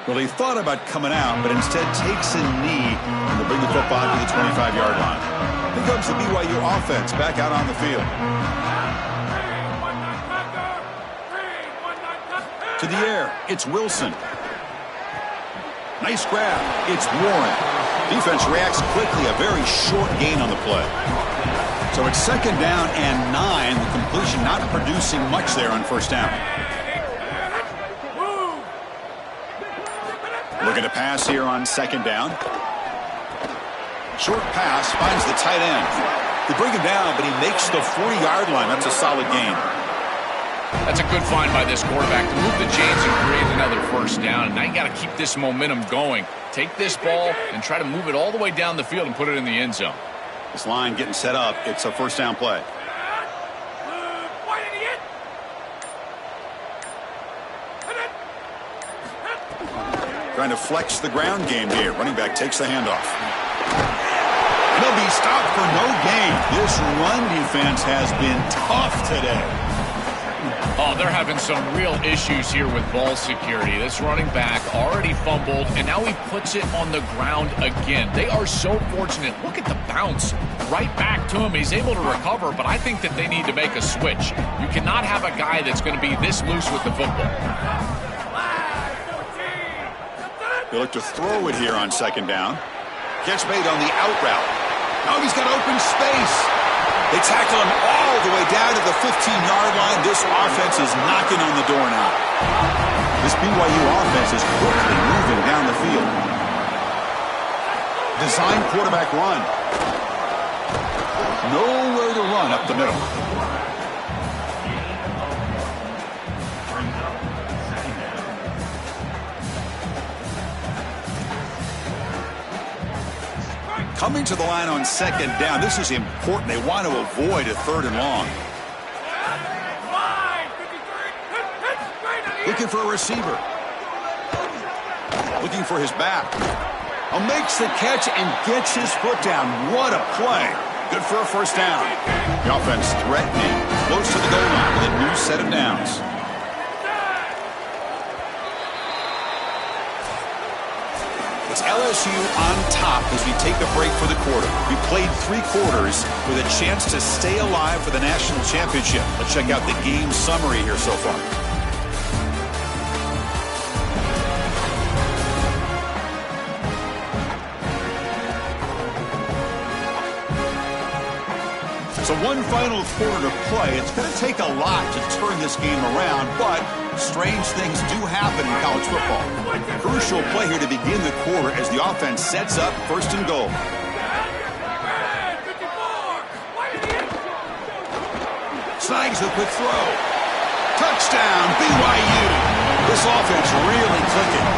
Well, he thought about coming out, but instead takes a knee and will bring the football to the 25-yard line. Here comes the BYU offense back out on the field. To the air, it's Wilson. Nice grab. It's Warren. Defense reacts quickly. A very short gain on the play. So it's 2nd down and 9. The completion not producing much there on 1st down. Looking to pass here on 2nd down. Short pass finds the tight end. They bring him down, but he makes the 40-yard line. That's a solid gain. That's a good find by this quarterback to move the chains and create another 1st down. And now you got to keep this momentum going. Take this ball and try to move it all the way down the field and put it in the end zone. This line getting set up. It's a 1st down play. Trying to flex the ground game here. Running back takes the handoff. He'll be stopped for no gain. This run defense has been tough today. Oh, they're having some real issues here with ball security. This running back already fumbled, and now he puts it on the ground again. They are so fortunate. Look at the bounce right back to him. He's able to recover, but I think that they need to make a switch. You cannot have a guy that's going to be this loose with the football. They look to throw it here on 2nd down. Catch made on the out route. Now he's got open space. They tackle him all the way down to the 15-yard line. This offense is knocking on the door now. This BYU offense is quickly moving down the field. Design quarterback run. Nowhere to run up the middle. Coming to the line on second down. This is important. They want to avoid a third and long. Looking for a receiver. Looking for his back. Makes the catch and gets his foot down. What a play. Good for a first down. The offense threatening. Close to the goal line with a new set of downs. It's LSU on top as we take a break for the quarter. We played 3 quarters with a chance to stay alive for the national championship. Let's check out the game summary here so far. So one final quarter to play. It's going to take a lot to turn this game around, but strange things do happen in college football. Crucial play here to begin the quarter as the offense sets up first and goal. Snags the quick throw. Touchdown, BYU. This offense really clicking.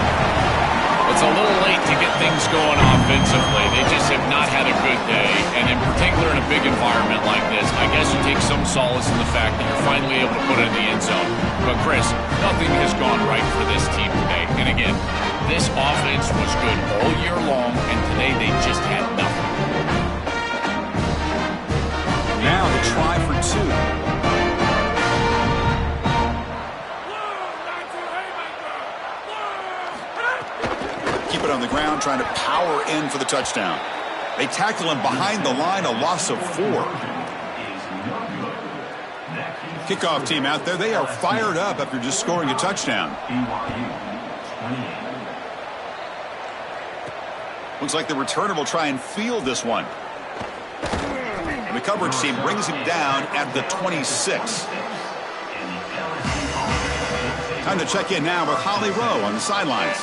It's a little late to get things going offensively. They just have not had a good day, and in particular in a big environment like this, I guess you take some solace in the fact that you're finally able to put it in the end zone. But, Chris, nothing has gone right for this team today. And again, this offense was good all year long, and today they just had nothing. Now the try for 2. Keep it on the ground, trying to power in for the touchdown. They tackle him behind the line, a loss of 4. Kickoff team out there, they are fired up after just scoring a touchdown. Looks like the returner will try and field this one. And the coverage team brings him down at the 26. Time to check in now with Holly Rowe on the sidelines.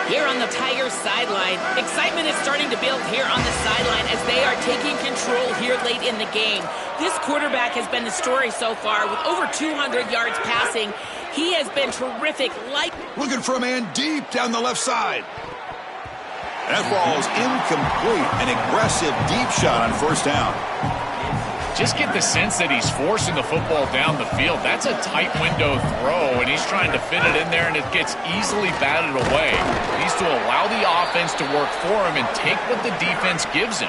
Here on the Tigers sideline, excitement is starting to build here on the sideline as they are taking control here late in the game. This quarterback has been the story so far with over 200 yards passing. He has been terrific. Looking for a man deep down the left side. That ball is incomplete. An aggressive deep shot on first down. Just get the sense that he's forcing the football down the field. That's a tight window throw, and he's trying to fit it in there, and it gets easily batted away. He needs to allow the offense to work for him and take what the defense gives him.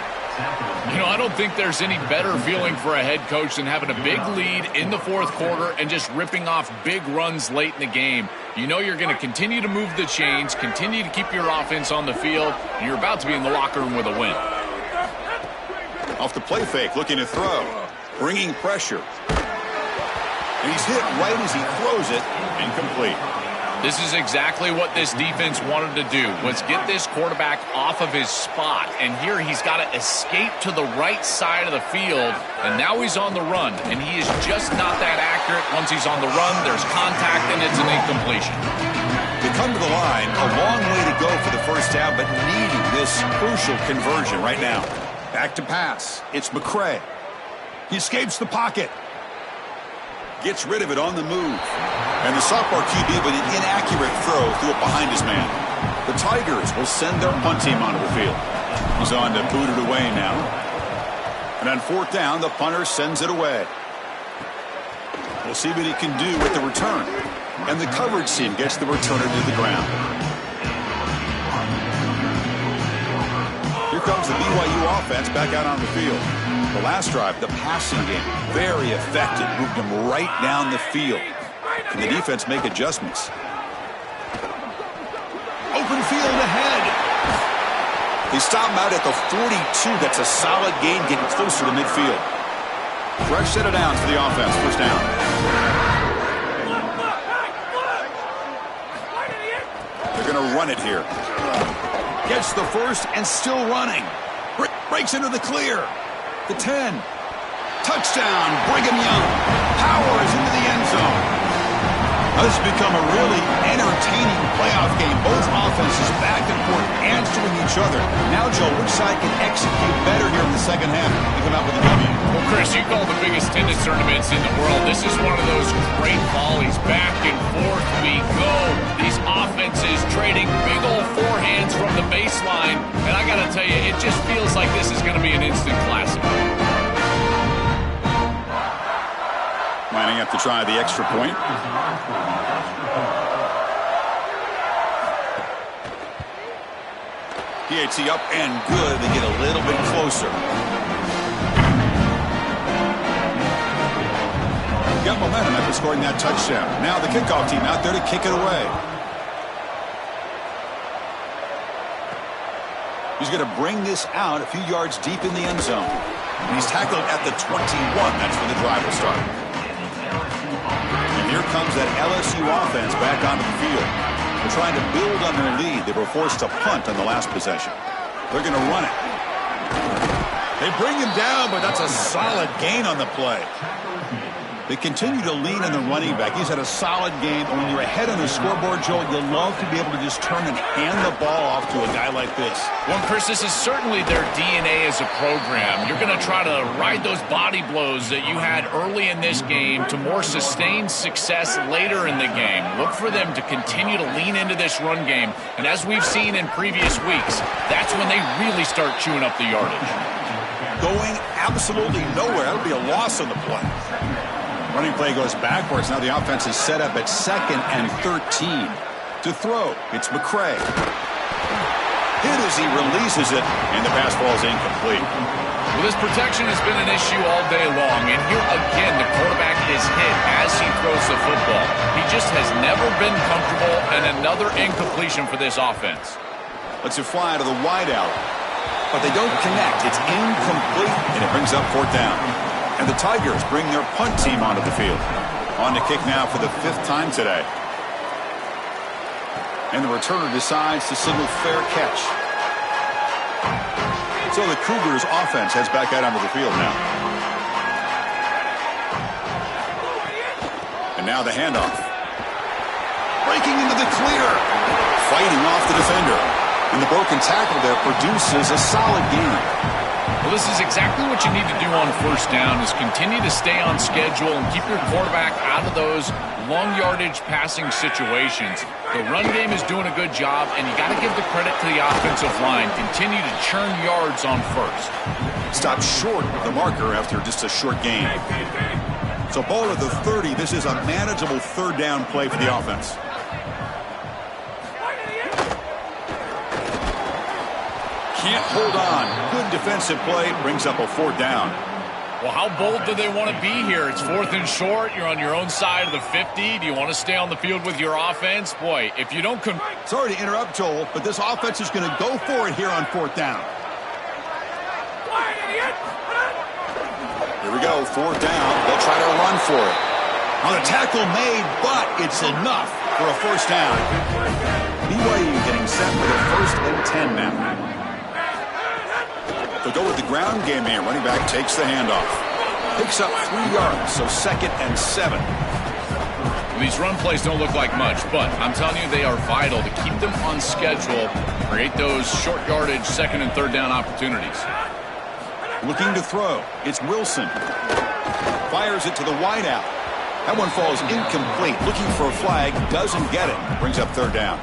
You know, I don't think there's any better feeling for a head coach than having a big lead in the fourth quarter and just ripping off big runs late in the game. You know you're going to continue to move the chains, continue to keep your offense on the field, and you're about to be in the locker room with a win. Off the play fake, looking to throw. Bringing pressure. And he's hit right as he throws it. Incomplete. This is exactly what this defense wanted to do, was get this quarterback off of his spot. And here he's got to escape to the right side of the field. And now he's on the run. And he is just not that accurate. Once he's on the run, there's contact, and it's an incompletion. They come to the line, a long way to go for the first down, but needing this crucial conversion right now. Back to pass. It's McCray. He escapes the pocket. Gets rid of it on the move. And the sophomore QB with an inaccurate throw threw it behind his man. The Tigers will send their punt team onto the field. He's on to boot it away now. And on fourth down, the punter sends it away. We'll see what he can do with the return. And the coverage team gets the returner to the ground. Here comes the BYU offense back out on the field. The last drive, the passing game, very effective. Moved them right down the field. Can the defense make adjustments? Open field ahead. They stop him out at the 42. That's a solid gain, getting closer to midfield. Fresh set of downs for the offense. First down. They're going to run it here. Gets the first and still running. Breaks into the clear. The 10. Touchdown, Brigham Young. Powers into the end zone. Now, this has become a really entertaining playoff game. Both offenses back and forth answering each other. Now, Joe, which side can execute better here in the second half and come out with a W? Well, Chris, you call the biggest tennis tournaments in the world. This is one of those great volleys. Back and forth we go. These offenses trading big old forehands from the baseline. And I got to tell you, it just feels like this is going to be an instant classic. Lining up to try the extra point. PAT up and good. They get a little bit closer. Got momentum after scoring that touchdown. Now the kickoff team out there to kick it away. He's going to bring this out a few yards deep in the end zone. And he's tackled at the 21. That's where the drive will start. And here comes that LSU offense back onto the field. They're trying to build on their lead. They were forced to punt on the last possession. They're going to run it. They bring him down, but that's a solid gain on the play. They continue to lean on the running back. He's had a solid game. And when you're ahead on the scoreboard, Joe, you'll love to be able to just turn and hand the ball off to a guy like this. Well, Chris, this is certainly their DNA as a program. You're going to try to ride those body blows that you had early in this game to more sustained success later in the game. Look for them to continue to lean into this run game. And as we've seen in previous weeks, that's when they really start chewing up the yardage. Going absolutely nowhere. That would be a loss on the play. Running play goes backwards. Now the offense is set up at 2nd and 13. To throw, it's McCray. Hit as he releases it, and the pass ball is incomplete. Well, this protection has been an issue all day long, and here again the quarterback is hit as he throws the football. He just has never been comfortable, and another incompletion for this offense. Lets it fly to the wideout, but they don't connect. It's incomplete, and it brings up 4th down. And the Tigers bring their punt team onto the field. On to kick now for the 5th time today. And the returner decides to signal fair catch. So the Cougars offense heads back out onto the field now. And now the handoff. Breaking into the clear. Fighting off the defender. And the broken tackle there produces a solid gain. Well, this is exactly what you need to do on 1st down is continue to stay on schedule and keep your quarterback out of those long yardage passing situations. The run game is doing a good job, and you got to give the credit to the offensive line. Continue to churn yards on 1st. Stop short of the marker after just a short gain. So ball at the 30. This is a manageable 3rd down play for the offense. Can't hold on. Good defensive play. Brings up a 4th down. Well, how bold do they want to be here? It's 4th and short. You're on your own side of the 50. Do you want to stay on the field with your offense? Boy, if you don't... Sorry to interrupt, Joel, but this offense is going to go for it here on 4th down. Here we go. 4th down. They'll try to run for it. On a tackle made, but it's enough for a 1st down. BYU getting set for the 1st and 10 now. They'll go with the ground game here. Running back takes the handoff. Picks up 3 yards, so 2nd and 7. These run plays don't look like much, but I'm telling you they are vital to keep them on schedule, create those short yardage 2nd and 3rd down opportunities. Looking to throw. It's Wilson. Fires it to the wideout. That one falls incomplete. Looking for a flag. Doesn't get it. Brings up 3rd down.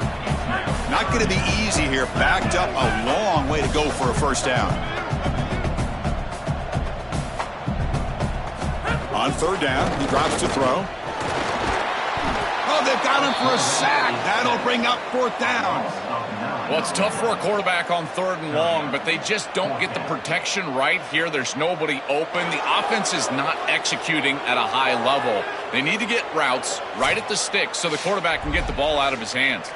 Not going to be easy here. Backed up a long way to go for a 1st down. On 3rd down, he drops to throw. Oh, they've got him for a sack. That'll bring up 4th down. Well, it's tough for a quarterback on 3rd and long, but they just don't get the protection right here. There's nobody open. The offense is not executing at a high level. They need to get routes right at the stick so the quarterback can get the ball out of his hands.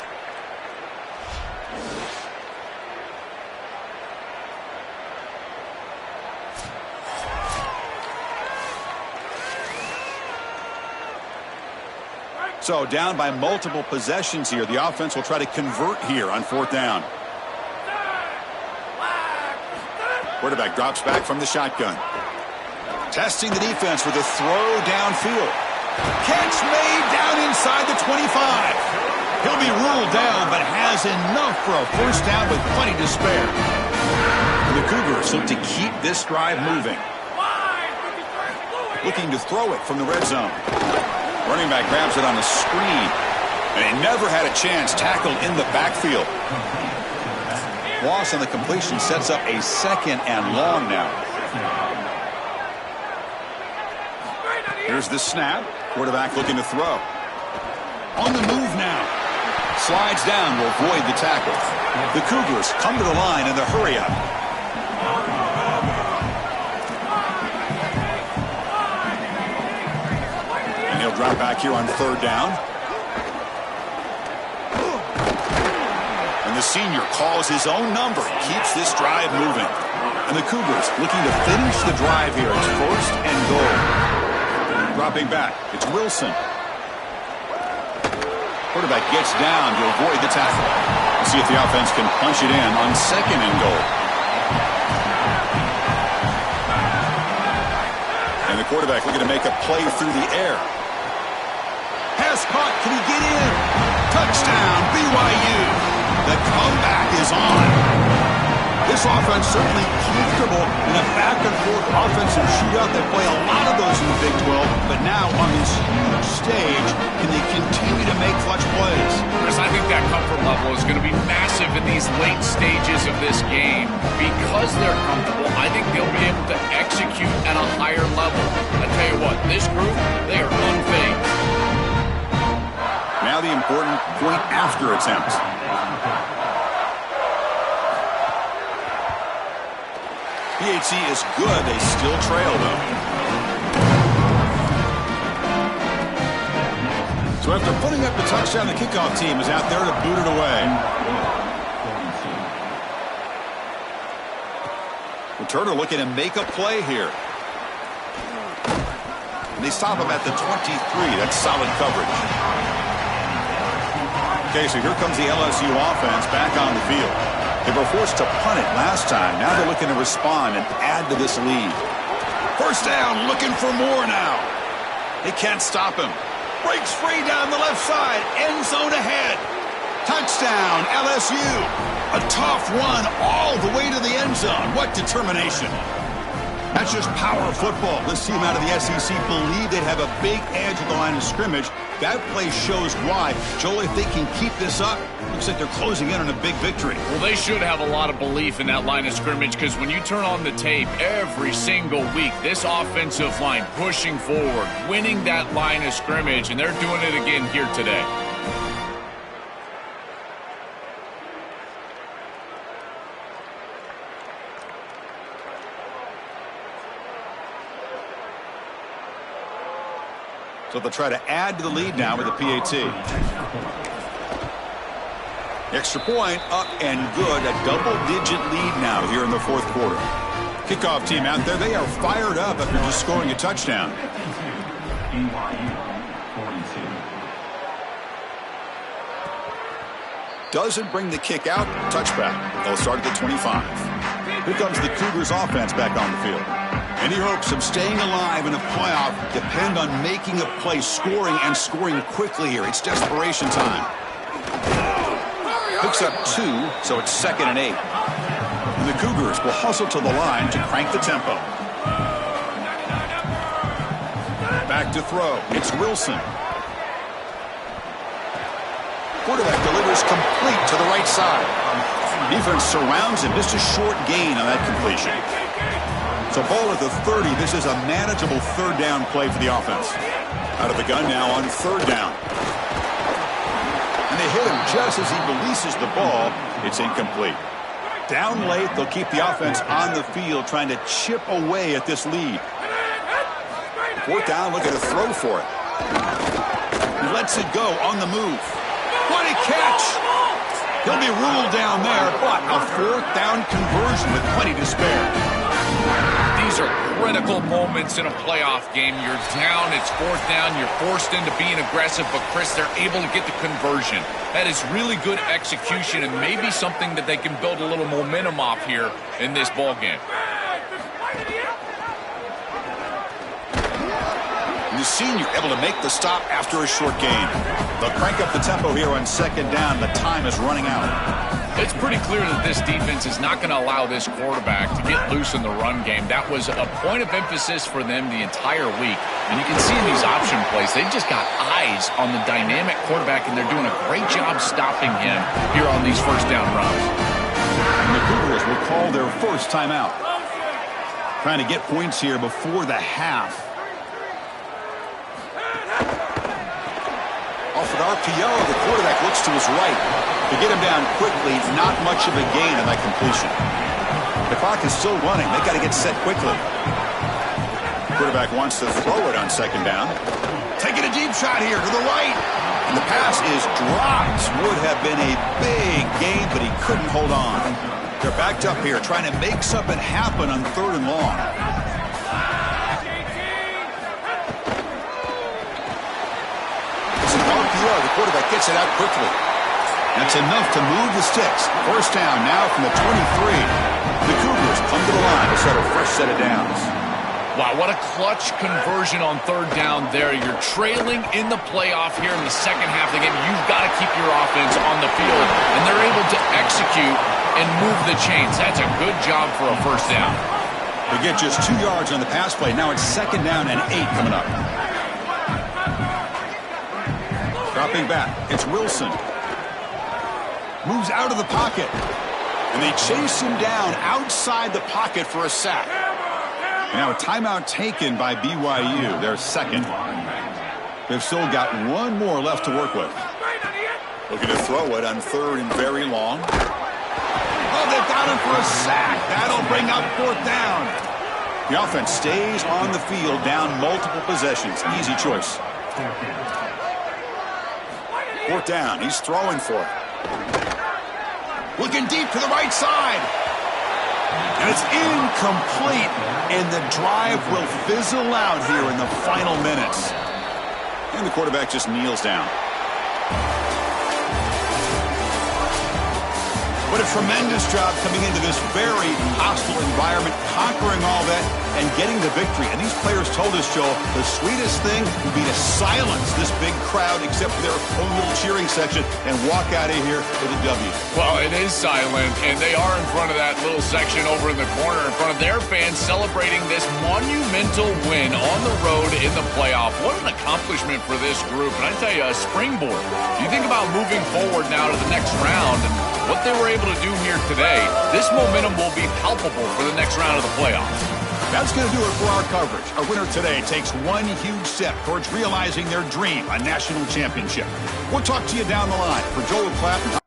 So down by multiple possessions here. The offense will try to convert here on 4th down. Quarterback drops back from the shotgun. Testing the defense with a throw downfield. Catch made down inside the 25. He'll be ruled down, but has enough for a first down with plenty to spare. And the Cougars look to keep this drive moving. Looking to throw it from the red zone. Running back grabs it on a screen. And he never had a chance, tackled in the backfield. Loss on the completion sets up a 2nd and long now. Here's the snap. Quarterback looking to throw. On the move now. Slides down will avoid the tackle. The Cougars come to the line in the hurry-up. And he'll drop back here on 3rd down. And the senior calls his own number. Keeps this drive moving. And the Cougars looking to finish the drive here. It's 1st and goal. Dropping back. It's Wilson. Quarterback gets down to avoid the tackle. We'll see if the offense can punch it in on 2nd and goal. And the quarterback looking to make a play through the air. Pass caught. Can he get in? Touchdown, BYU. The comeback is on. This offense certainly comfortable in a back-and-forth offensive shootout. They play a lot of those in the Big 12, but now on this huge stage, can they continue to make clutch plays? Chris, I think that comfort level is going to be massive in these late stages of this game. Because they're comfortable, I think they'll be able to execute at a higher level. I tell you what, this group, they are unfazed. Now the important point after attempt. PAT is good. They still trail, though. So after putting up the touchdown, the kickoff team is out there to boot it away. Returner looking to make a play here. And they stop him at the 23. That's solid coverage. Okay, so here comes the LSU offense back on the field. They were forced to punt it last time. Now they're looking to respond and add to this lead. First down, looking for more now. They can't stop him. Breaks free down the left side. End zone ahead. Touchdown, LSU. A tough run all the way to the end zone. What determination. That's just power football. This team out of the SEC believe they'd have a big edge at the line of scrimmage. That play shows why. Joel, if they can keep this up, looks like they're closing in on a big victory. Well, they should have a lot of belief in that line of scrimmage because when you turn on the tape every single week, this offensive line pushing forward, winning that line of scrimmage, and they're doing it again here today. So they'll try to add to the lead now with the PAT. Extra point up and good. A double-digit lead now here in the 4th quarter. Kickoff team out there. They are fired up after just scoring a touchdown. Doesn't bring the kick out. Touchback. They'll start at the 25. Here comes the Cougars offense back on the field. Any hopes of staying alive in a playoff depend on making a play, scoring, and scoring quickly here. It's desperation time. Picks up 2, so it's 2nd and 8. And the Cougars will hustle to the line to crank the tempo. Back to throw. It's Wilson. Quarterback delivers complete to the right side. Defense surrounds him. Just a short gain on that completion. So ball at the 30. This is a manageable 3rd down play for the offense. Out of the gun now on 3rd down. And they hit him just as he releases the ball. It's incomplete. Down late, they'll keep the offense on the field trying to chip away at this lead. 4th down, looking to throw for it. He lets it go on the move. What a catch! He'll be ruled down there, but a 4th down conversion with plenty to spare. These are critical moments in a playoff game. You're down, it's 4th down, you're forced into being aggressive, but Chris, they're able to get the conversion. That is really good execution and maybe something that they can build a little momentum off here in this ball game. And the senior able to make the stop after a short gain. They'll crank up the tempo here on second down. The time is running out. It's pretty clear that this defense is not going to allow this quarterback to get loose in the run game. That was a point of emphasis for them the entire week. And you can see in these option plays, they've just got eyes on the dynamic quarterback, and they're doing a great job stopping him here on these first down runs. And the Cougars will call their first timeout. Trying to get points here before the half. Off an RPO, the quarterback looks to his right. To get him down quickly, not much of a gain on that completion. The clock is still running. They got to get set quickly. Quarterback wants to throw it on second down. Taking a deep shot here to the right. And the pass is dropped. Would have been a big gain, but he couldn't hold on. They're backed up here, trying to make something happen on third and long. It's an RPO. The quarterback gets it out quickly. That's enough to move the sticks. First down now from the 23. The Cougars come to the line to set a fresh set of downs. Wow, what a clutch conversion on third down there. You're trailing in the playoff here in the second half of the game. You've got to keep your offense on the field, and they're able to execute and move the chains. That's a good job for a first down. They get just 2 yards on the pass play. Now it's second down and 8 coming up. Dropping back, it's Wilson. Moves out of the pocket. And they chase him down outside the pocket for a sack. Now a timeout taken by BYU, their second. They've still got one more left to work with. Looking to throw it on third and very long. Oh, they've got him for a sack. That'll bring up fourth down. The offense stays on the field, down multiple possessions. Easy choice. Fourth down, he's throwing for it. Looking deep to the right side. And it's incomplete, and the drive will fizzle out here in the final minutes. And the quarterback just kneels down. What a tremendous job coming into this very hostile environment, conquering all that, and getting the victory. And these players told us, Joel, the sweetest thing would be to silence this big crowd except for their own little cheering section and walk out of here with a W. Well, it is silent, and they are in front of that little section over in the corner in front of their fans celebrating this monumental win on the road in the playoff. What an accomplishment for this group. And I tell you, a springboard. You think about moving forward now to the next round and what they were able to do here today, this momentum will be palpable for the next round of the playoffs. That's going to do it for our coverage. Our winner today takes one huge step towards realizing their dream, a national championship. We'll talk to you down the line. For Joel Clapton.